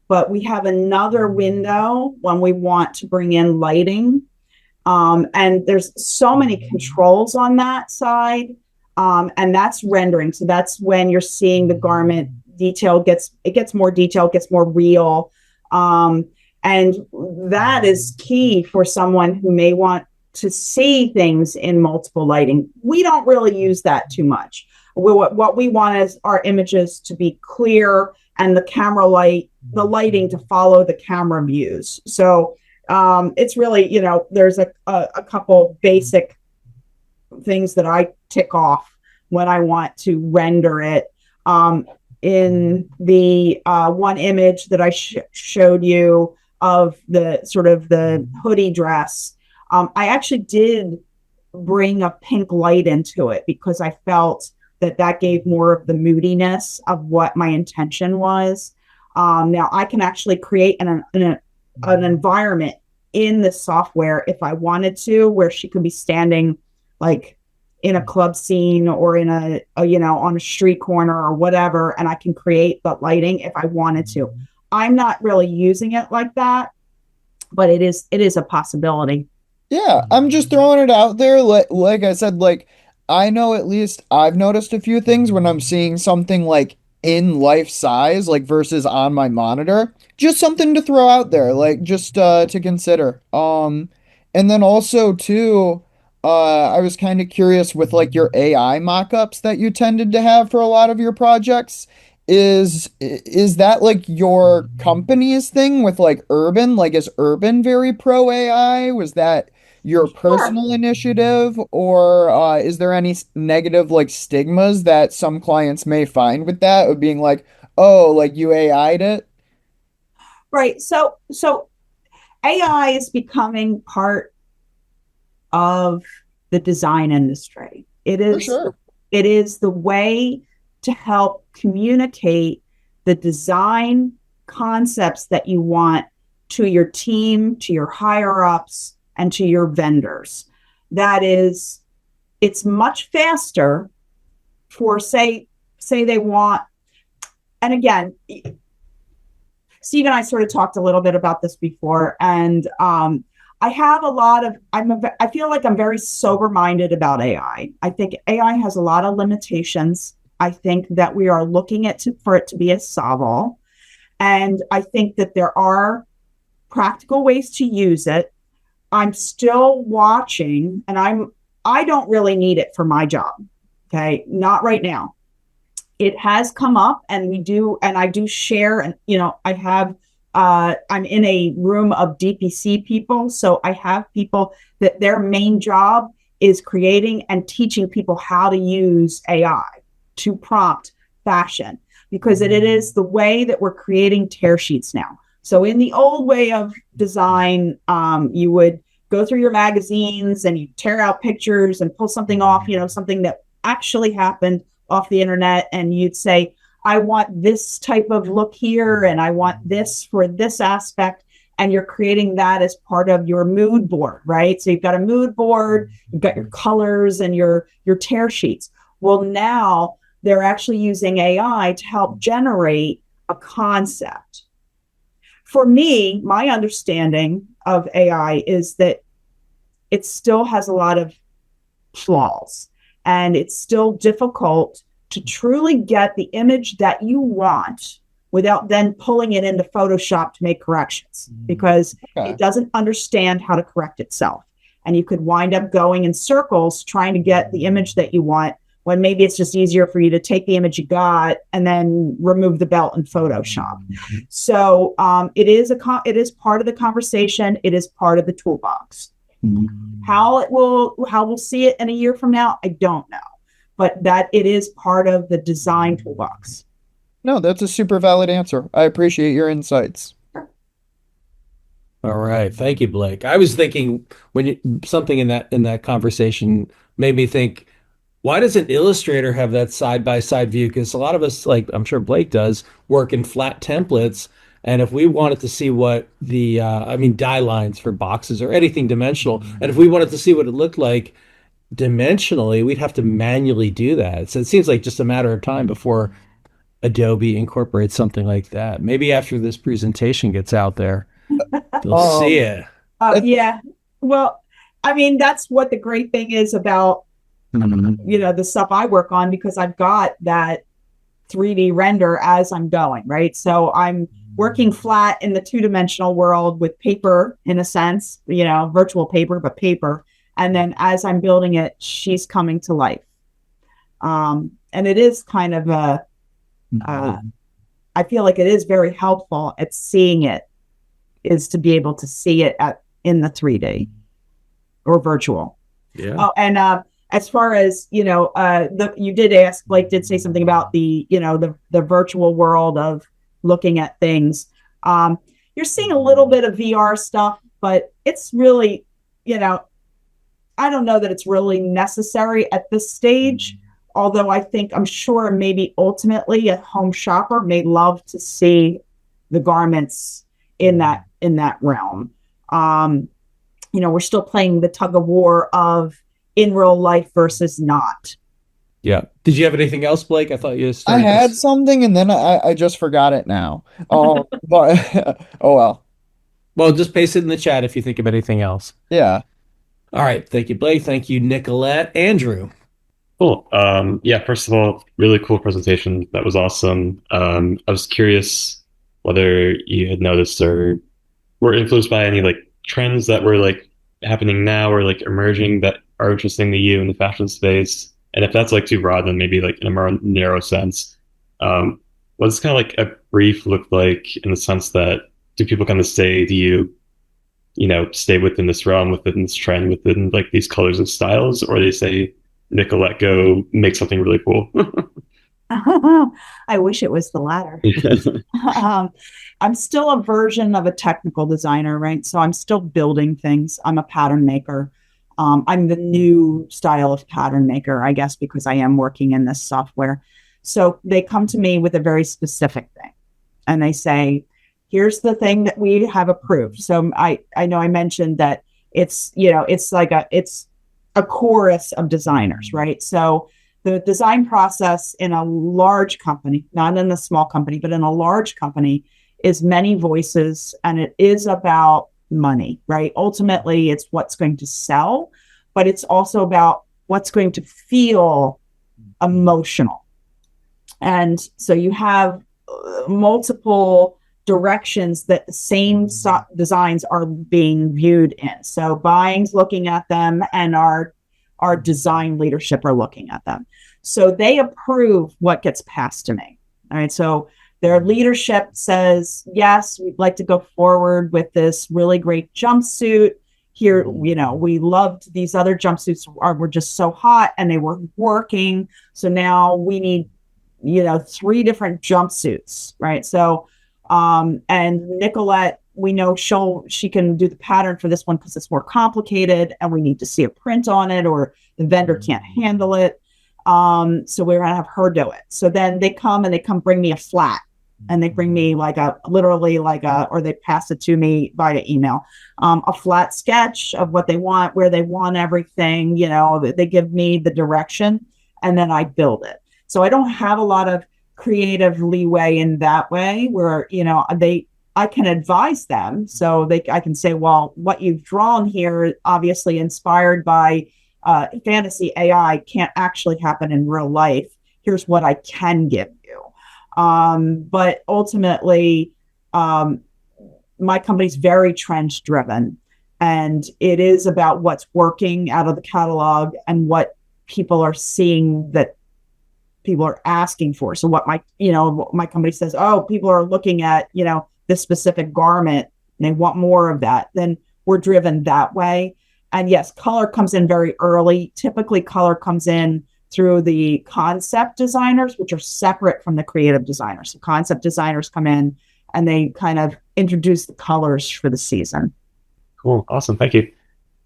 but we have another window when we want to bring in lighting. And there's so many controls on that side. And that's rendering. So that's when you're seeing the garment detail gets more detail, gets more real. And that is key for someone who may want to see things in multiple lighting. We don't really use that too much. What we want is our images to be clear and the lighting to follow the camera views. So it's really, there's a couple basic things that I tick off when I want to render it. In the one image that I showed you of the sort of the hoodie dress, I actually did bring a pink light into it because I felt that gave more of the moodiness of what my intention was. Now I can actually create an environment in the software if I wanted to, where she could be standing like in a club scene or in a on a street corner or whatever, and I can create the lighting if I wanted to. I'm not really using it like that, but it is a possibility. Yeah, I'm just throwing it out there. Like I said, like I know at least I've noticed a few things when I'm seeing something like in life size, like versus on my monitor. Just something to throw out there, like just to consider. And then also too, I was kind of curious with like your AI mock-ups that you tended to have for a lot of your projects. Is that like your company's thing with like Urban? Like is Urban very pro AI? Was that your personal initiative, or is there any negative like stigmas that some clients may find with that of being like, oh, like you AI'd it? Right. So AI is becoming part of the design industry. For sure. It is the way to help communicate the design concepts that you want to your team, to your higher ups, and to your vendors. It's much faster for say they want, and again, Steve and I sort of talked a little bit about this before, and I have I feel like I'm very sober-minded about AI. I think AI has a lot of limitations. I think that we are looking for it to be a solve-all. And I think that there are practical ways to use it. I'm still watching, and I don't really need it for my job. Okay. Not right now. It has come up, and I do share, and I'm in a room of DPC people. So I have people that their main job is creating and teaching people how to use AI to prompt fashion, because it is the way that we're creating tear sheets now. So in the old way of design, you would go through your magazines and you tear out pictures and pull something off, something that actually happened off the internet. And you'd say, I want this type of look here, and I want this for this aspect. And you're creating that as part of your mood board, right? So you've got a mood board, you've got your colors and your tear sheets. Well, now they're actually using AI to help generate a concept. For me, my understanding of AI is that it still has a lot of flaws, and it's still difficult to truly get the image that you want without then pulling it into Photoshop to make corrections, because it doesn't understand how to correct itself. And you could wind up going in circles trying to get the image that you want, when maybe it's just easier for you to take the image you got and then remove the belt in Photoshop. So it is part of the conversation. It is part of the toolbox. How we'll see it in a year from now, I don't know, but that it is part of the design toolbox. No, that's a super valid answer. I appreciate your insights. All right. Thank you, Blake. I was thinking something in that conversation made me think, why doesn't Illustrator have that side-by-side view? Because a lot of us, like I'm sure Blake does, work in flat templates. And if we wanted to see what die lines for boxes or anything dimensional, and if we wanted to see what it looked like dimensionally, we'd have to manually do that. So it seems like just a matter of time before Adobe incorporates something like that. Maybe after this presentation gets out there, they'll see it. Yeah. Well, that's what the great thing is about the stuff I work on, because I've got that 3D render as I'm going, right? So I'm working flat in the two-dimensional world with paper, in a sense, virtual paper, but paper. And then as I'm building it, she's coming to life. And it is kind of I feel like it is very helpful at seeing it, is to be able to see it in the 3D or virtual. Yeah. Oh, and as far as you did ask, Blake did say something about the virtual world of looking at things. You're seeing a little bit of VR stuff, but it's really, I don't know that it's really necessary at this stage. Although I'm sure maybe ultimately a home shopper may love to see the garments in that realm. We're still playing the tug of war of in real life versus not. Yeah. Did you have anything else, Blake? I thought you started. I had something, and then I just forgot it now. But oh well. Well, just paste it in the chat if you think of anything else. Yeah. All right. Thank you, Blake. Thank you, Nickolette. Andrew. Cool. Yeah, first of all, really cool presentation. That was awesome. I was curious whether you had noticed or were influenced by any trends that were happening now or emerging that are interesting to you in the fashion space. And if that's too broad, then maybe in a more narrow sense. What does kind of a brief look like, in the sense that do people kind of say, do you stay within this realm, within this trend, within these colors and styles, or they say, Nickolette, go make something really cool? I wish it was the latter. I'm still a version of a technical designer, right? So I'm still building things. I'm a pattern maker. I'm the new style of pattern maker, I guess, because I am working in this software. So they come to me with a very specific thing, and they say, here's the thing that we have approved. So I know I mentioned that it's a chorus of designers, right? So the design process in a large company, not in a small company, but in a large company, is many voices, and it is about money, right? Ultimately, it's what's going to sell, but it's also about what's going to feel emotional. And so you have multiple directions that the same designs are being viewed in. So buying's looking at them, and our design leadership are looking at them. So they approve what gets passed to me. All right. So their leadership says, yes, we'd like to go forward with this really great jumpsuit. Here, we loved these other jumpsuits were just so hot and they were working. So now we need, 3 different jumpsuits, right? So, and Nickolette, we know she can do the pattern for this one because it's more complicated and we need to see a print on it, or the vendor can't handle it. So we're going to have her do it. So then they come bring me a flat, and they bring me or they pass it to me via email, a flat sketch of what they want, where they want everything, they give me the direction, and then I build it. So I don't have a lot of creative leeway in that way where, I can advise them. So I can say, well, what you've drawn here, obviously inspired by fantasy AI, can't actually happen in real life. Here's what I can give you. But ultimately, my company's very trend driven, and it is about what's working out of the catalog and what people are seeing that people are asking for. So what my company says, oh, people are looking at, this specific garment and they want more of that, then we're driven that way. And yes, color comes in very early. Typically color comes in through the concept designers, which are separate from the creative designers. So concept designers come in and they kind of introduce the colors for the season. Cool. Awesome. Thank you.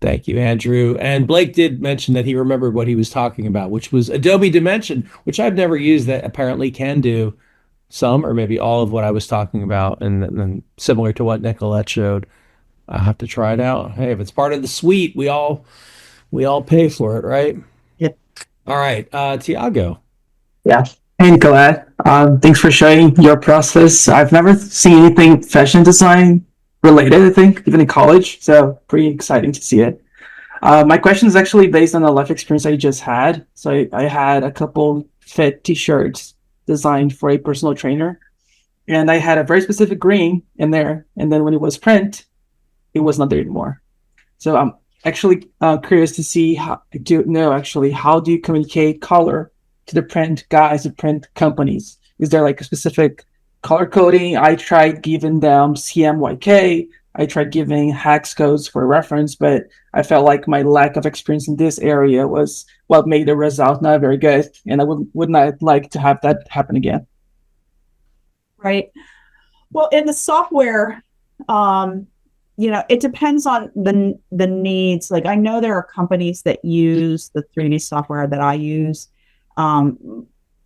Thank you, Andrew. And Blake did mention that he remembered what he was talking about, which was Adobe Dimension, which I've never used, that apparently can do some or maybe all of what I was talking about. And then similar to what Nickolette showed, I'll have to try it out. Hey, if it's part of the suite, we all pay for it, right? Yep. All right, Tiago. Yeah. Hey, Nickolette. Thanks for sharing your process. I've never seen anything fashion design related, I think, even in college. So pretty exciting to see it. My question is actually based on a life experience I just had. So I had a couple fit t-shirts designed for a personal trainer. And I had a very specific green in there. And then when it was print, it was not there anymore. So I'm actually curious to see how do you communicate color to the print guys, the print companies? Is there like a specific color coding? I tried giving them CMYK. I tried giving hex codes for reference, but I felt like my lack of experience in this area was what made the result not very good. And I would not like to have that happen again. Right. Well, in the software, it depends on the needs. Like I know there are companies that use the 3D software that I use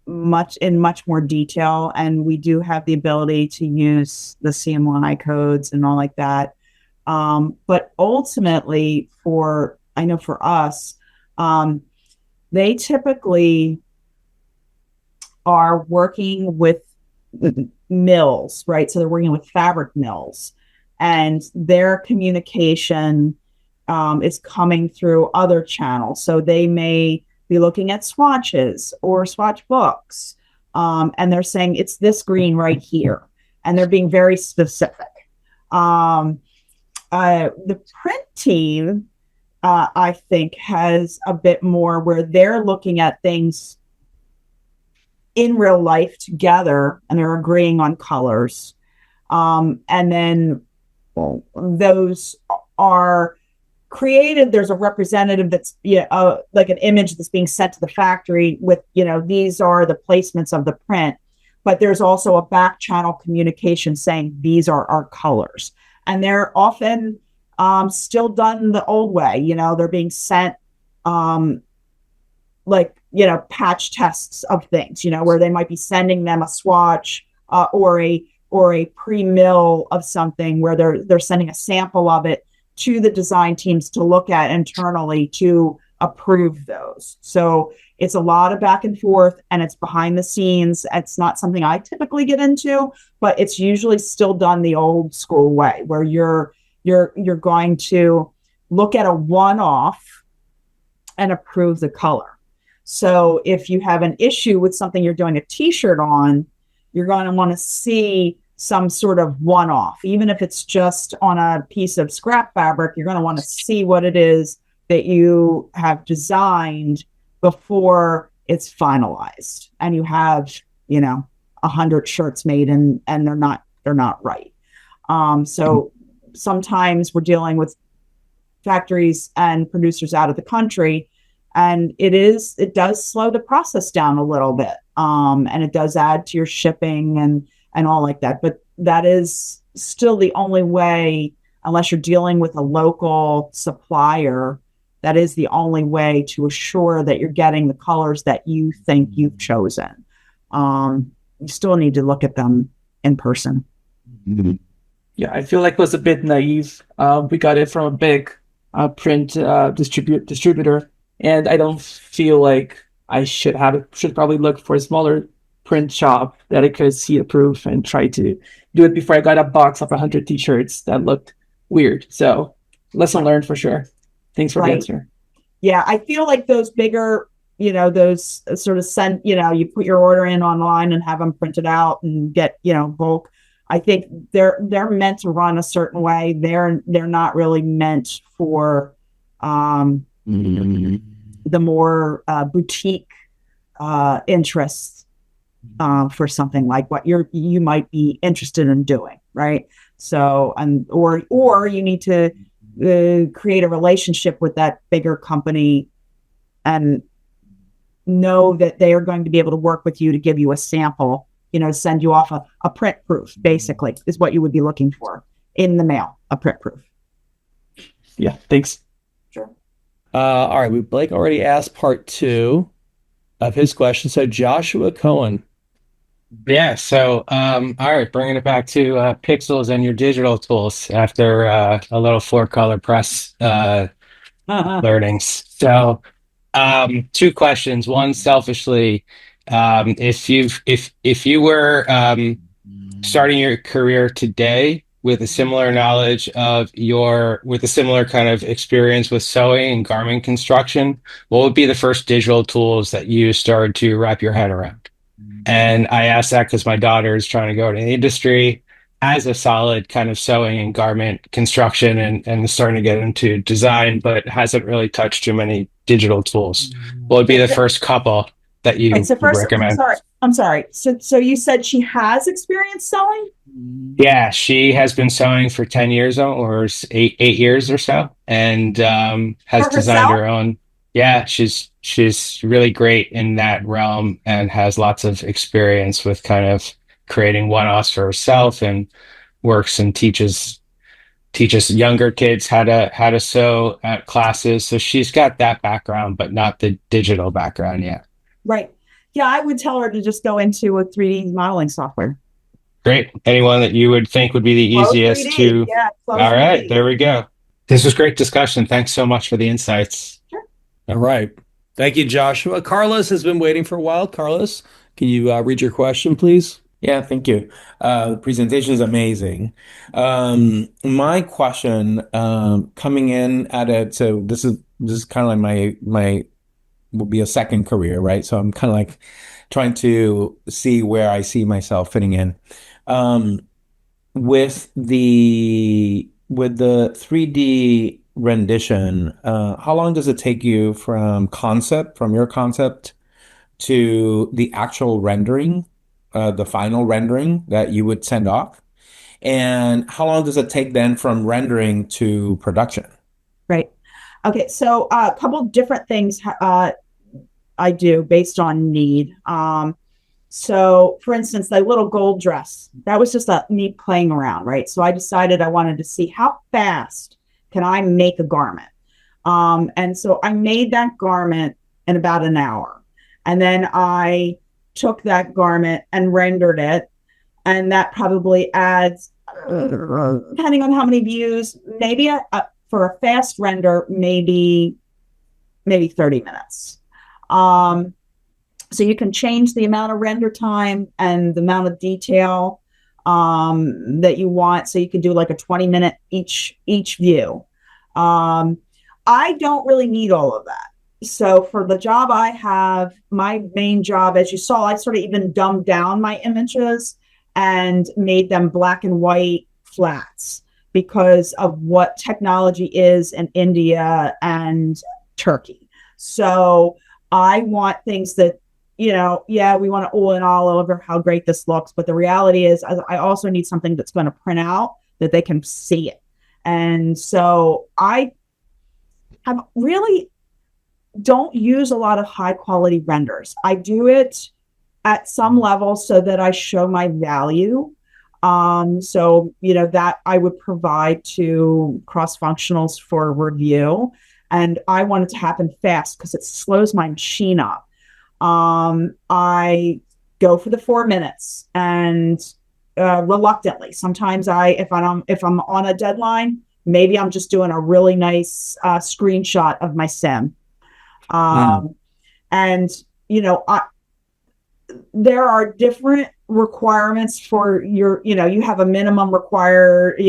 much more detail, and we do have the ability to use the CMYK codes and all like that. But ultimately, for us, they typically are working with mills, right? So they're working with fabric mills, and their communication is coming through other channels. So they may be looking at swatches or swatch books, and they're saying it's this green right here, and they're being very specific. The print team, I think, has a bit more where they're looking at things in real life together, and they're agreeing on colors, and then those are created. There's a representative that's like an image that's being sent to the factory with these are the placements of the print, but there's also a back channel communication saying these are our colors, and they're often still done the old way. They're being sent patch tests of things, where they might be sending them a swatch or a pre-mill of something where they're sending a sample of it to the design teams to look at internally to approve those. So it's a lot of back and forth, and it's behind the scenes. It's not something I typically get into, but it's usually still done the old school way, where you're going to look at a one-off and approve the color. So if you have an issue with something you're doing a t-shirt on, you're going to want to see some sort of one-off. Even if it's just on a piece of scrap fabric, you're going to want to see what it is that you have designed before it's finalized. And you have, 100 shirts made and they're not right. So sometimes we're dealing with factories and producers out of the country, and it does slow the process down a little bit. And it does add to your shipping and all like that. But that is still the only way, unless you're dealing with a local supplier, that is the only way to assure that you're getting the colors that you think you've chosen. You still need to look at them in person. Yeah, I feel like it was a bit naive. We got it from a big print distributor, and I don't feel like I should probably look for a smaller print shop that I could see approve and try to do it before I got a box of 100 t-shirts that looked weird. So lesson learned for sure. Thanks for the answer. Yeah, I feel like those bigger, those sort of send, you put your order in online and have them printed out and get, bulk. I think they're meant to run a certain way. They're not really meant for the more boutique interests for something like what you might be interested in doing, right? So, or you need to create a relationship with that bigger company and know that they are going to be able to work with you to give you a sample, send you off a print proof, basically, is what you would be looking for in the mail, a print proof. Yeah, thanks. Sure. All right, Blake already asked part 2 of his question. So Joshua Cohen. Yeah, so all right, bringing it back to pixels and your digital tools after a little 4-color press learnings. So 2 questions. One, selfishly, if you were starting your career today with a similar knowledge of with a similar kind of experience with sewing and garment construction, what would be the first digital tools that you started to wrap your head around? And I asked that because my daughter is trying to go to the industry as a solid kind of sewing and garment construction and starting to get into design, but hasn't really touched too many digital tools. What would be the first couple that you would recommend? I'm sorry. So you said she has experience sewing? Yeah, she has been sewing for 10 years or 8 years or so, and has designed her own. Yeah, she's really great in that realm and has lots of experience with kind of creating one-offs for herself, and works and teaches younger kids how to sew at classes. So she's got that background, but not the digital background yet. Right. Yeah, I would tell her to just go into a 3D modeling software. Great. Anyone that you would think would be the easiest to... Yeah, all right, there we go. This was great discussion. Thanks so much for the insights. Sure. All right. Thank you, Joshua. Carlos has been waiting for a while. Carlos, can you read your question, please? Yeah, thank you. The presentation is amazing. My question, coming in at it, so this is kind of like my will be a second career, right? So I'm kind of like trying to see where I see myself fitting in. With the 3D rendition, how long does it take you from your concept to the actual rendering, the final rendering that you would send off? And how long does it take then from rendering to production? Right. Okay. So a couple different things I do based on need. So for instance, that little gold dress, that was just me playing around, right? So I decided I wanted to see how fast can I make a garment. And so I made that garment in about an hour. And then I took that garment and rendered it. And that probably adds, depending on how many views, maybe for a fast render, maybe 30 minutes. So you can change the amount of render time and the amount of detail that you want. So you can do like a 20-minute each view. I don't really need all of that. So for the job I have, my main job, as you saw, I sort of even dumbed down my images and made them black and white flats because of what technology is in India and Turkey. So I want things that, we want to ooh and all over how great this looks. But the reality is I also need something that's going to print out that they can see it. And so I have really don't use a lot of high quality renders. I do it at some level so that I show my value. That I would provide to cross-functionals for review. And I want it to happen fast because it slows my machine up. I go for the 4 minutes and reluctantly. Sometimes if I'm on a deadline, maybe I'm just doing a really nice screenshot of my sim. And there are different requirements for you have a minimum required,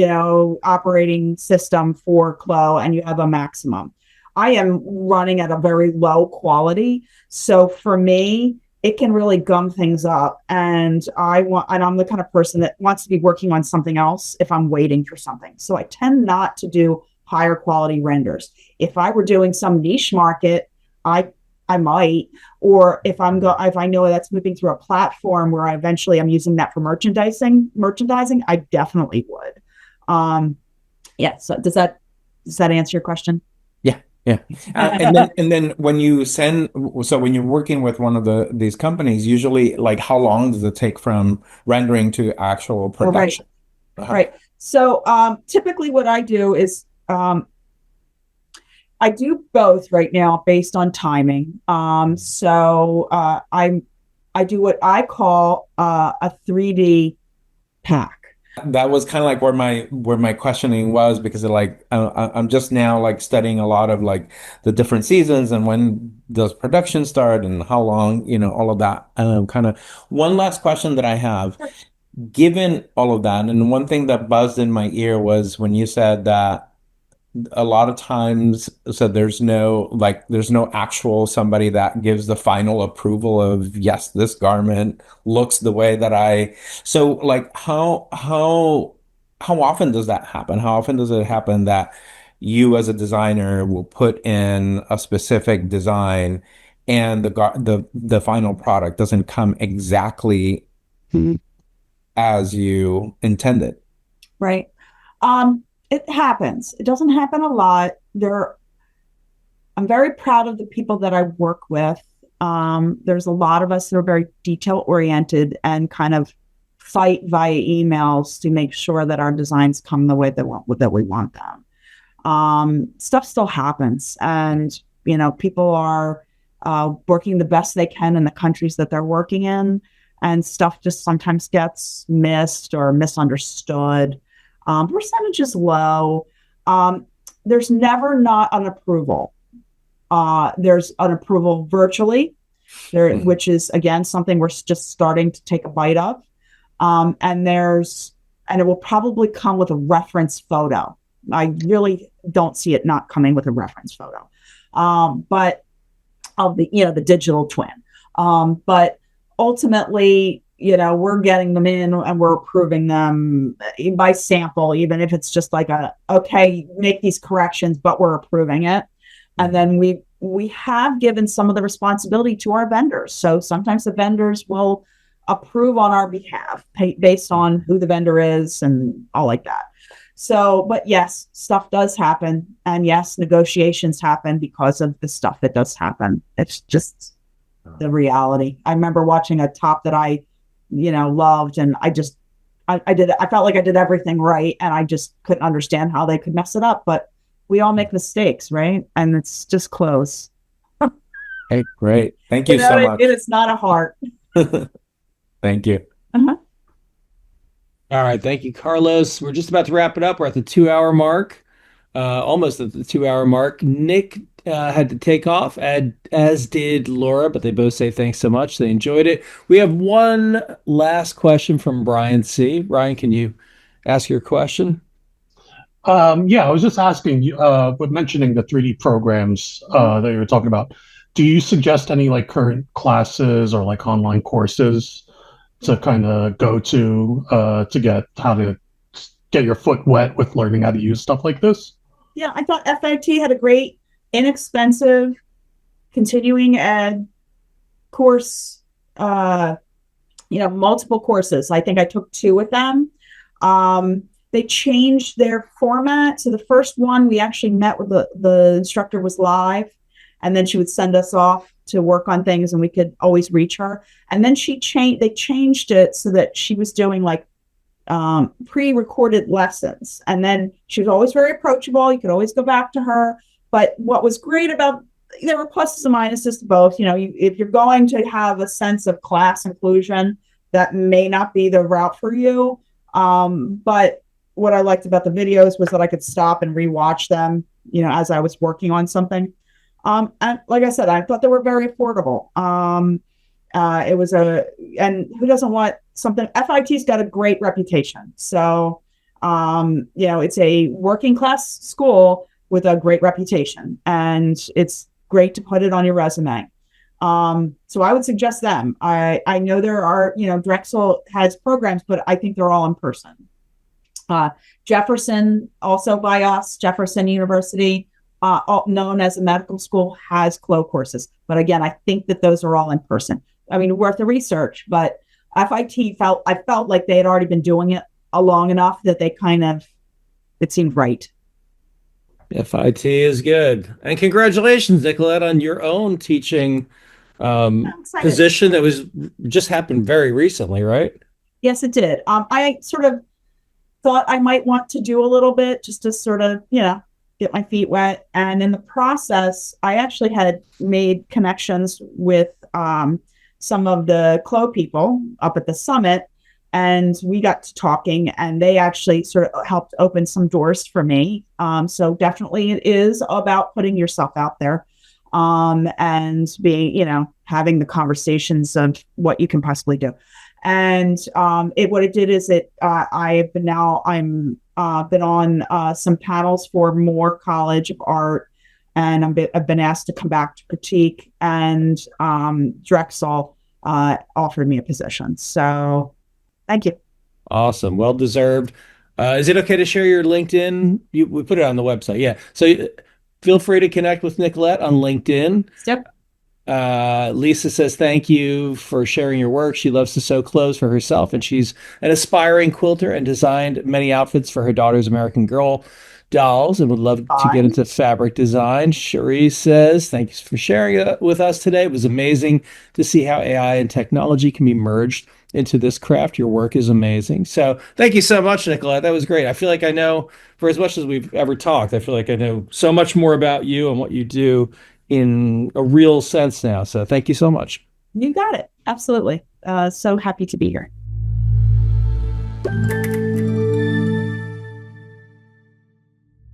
operating system for CLO, and you have a maximum. I am running at a very low quality. So for me, it can really gum things up. And I'm the kind of person that wants to be working on something else if I'm waiting for something. So I tend not to do higher quality renders. If I were doing some niche market, I might, or if I know that's moving through a platform where I'm using that for merchandising, I definitely would. So does that answer your question? Yeah. And then when you're working with one of these companies, usually like how long does it take from rendering to actual production? Right. So typically what I do is I do both right now based on timing. I do what I call a 3D pack. That was kind of like where my questioning was, because I'm just now like studying a lot of like the different seasons and when does production start and how long, all of that. Kind of one last question that I have, given all of that, and one thing that buzzed in my ear was when you said that a lot of times, so there's no actual somebody that gives the final approval of, yes, this garment looks the way that so like how often does that happen? How often does it happen that you as a designer will put in a specific design and the final product doesn't come exactly as you intended? Right. It happens. It doesn't happen a lot. I'm very proud of the people that I work with. There's a lot of us that are very detail oriented and kind of fight via emails to make sure that our designs come the way that we want them. Stuff still happens, and people are working the best they can in the countries that they're working in, and stuff just sometimes gets missed or misunderstood. Percentage is low. There's never not an approval. There's an approval virtually, which is, again, something we're just starting to take a bite of. And it will probably come with a reference photo. I really don't see it not coming with a reference photo, but of the digital twin. But ultimately, we're getting them in and we're approving them by sample, even if it's just like okay, make these corrections, but we're approving it. And then we have given some of the responsibility to our vendors. So sometimes the vendors will approve on our behalf based on who the vendor is and all like that. So, but yes, stuff does happen. And yes, negotiations happen because of the stuff that does happen. It's just the reality. I remember watching a top that I loved, and I felt like I did everything right, and I just couldn't understand how they could mess it up. But we all make mistakes, right? And it's just close. Hey, great. Thank you so much. It's not a heart. Thank you. Uh-huh. All right. Thank you, Carlos. We're just about to wrap it up. We're at the 2 hour mark, almost at the 2 hour mark. Nick had to take off, as did Laura, but they both say thanks so much. They enjoyed it. We have one last question from Brian C. Brian, can you ask your question? Yeah, I was just asking you, with mentioning the 3D programs that you were talking about, do you suggest any like current classes or like online courses to kind of go to get how to get your foot wet with learning how to use stuff like this? Yeah, I thought FIT had a great, inexpensive continuing ed course, multiple courses. I think I took 2 with them. They changed their format. So the first one, we actually met with the instructor was live, and then she would send us off to work on things and we could always reach her. And then they changed it so that she was doing like pre-recorded lessons. And then she was always very approachable. You could always go back to her. But what was great about, there were pluses and minuses to both. If you're going to have a sense of class inclusion, that may not be the route for you. But what I liked about the videos was that I could stop and rewatch them, as I was working on something. And like I said, I thought they were very affordable. And who doesn't want something? FIT's got a great reputation. So, it's a working class school with a great reputation, and it's great to put it on your resume. So I would suggest them. I know there are, Drexel has programs, but I think they're all in person. Jefferson, also by us, Jefferson University, known as a medical school, has CLO courses. But again, I think that those are all in person. I mean, worth the research, but I felt like they had already been doing it long enough that it seemed right. FIT is good. And congratulations, Nickolette, on your own teaching position that was just happened very recently, right? Yes, it did. I sort of thought I might want to do a little bit just to sort of, get my feet wet. And in the process, I actually had made connections with some of the CLO people up at the summit, and we got to talking, and they actually sort of helped open some doors for me. So definitely it is about putting yourself out there, and being, having the conversations of what you can possibly do. And what it did is I've been on some panels for Moore College of Art, and I've been asked to come back to critique, and Drexel offered me a position. So thank you. Awesome. Well deserved. Is it okay to share your LinkedIn? We put it on the website. Yeah. So feel free to connect with Nickolette on LinkedIn. Yep. Lisa says, thank you for sharing your work. She loves to sew clothes for herself, and she's an aspiring quilter and designed many outfits for her daughter's American Girl dolls and would love to get into fabric design. Cherie says, thank you for sharing with us today. It was amazing to see how AI and technology can be merged into this craft. Your work is amazing. So thank you so much, Nickolette. That was great. I feel like I know, for as much as we've ever talked, I feel like I know so much more about you and what you do in a real sense now. So thank you so much. You got it. Absolutely. So happy to be here.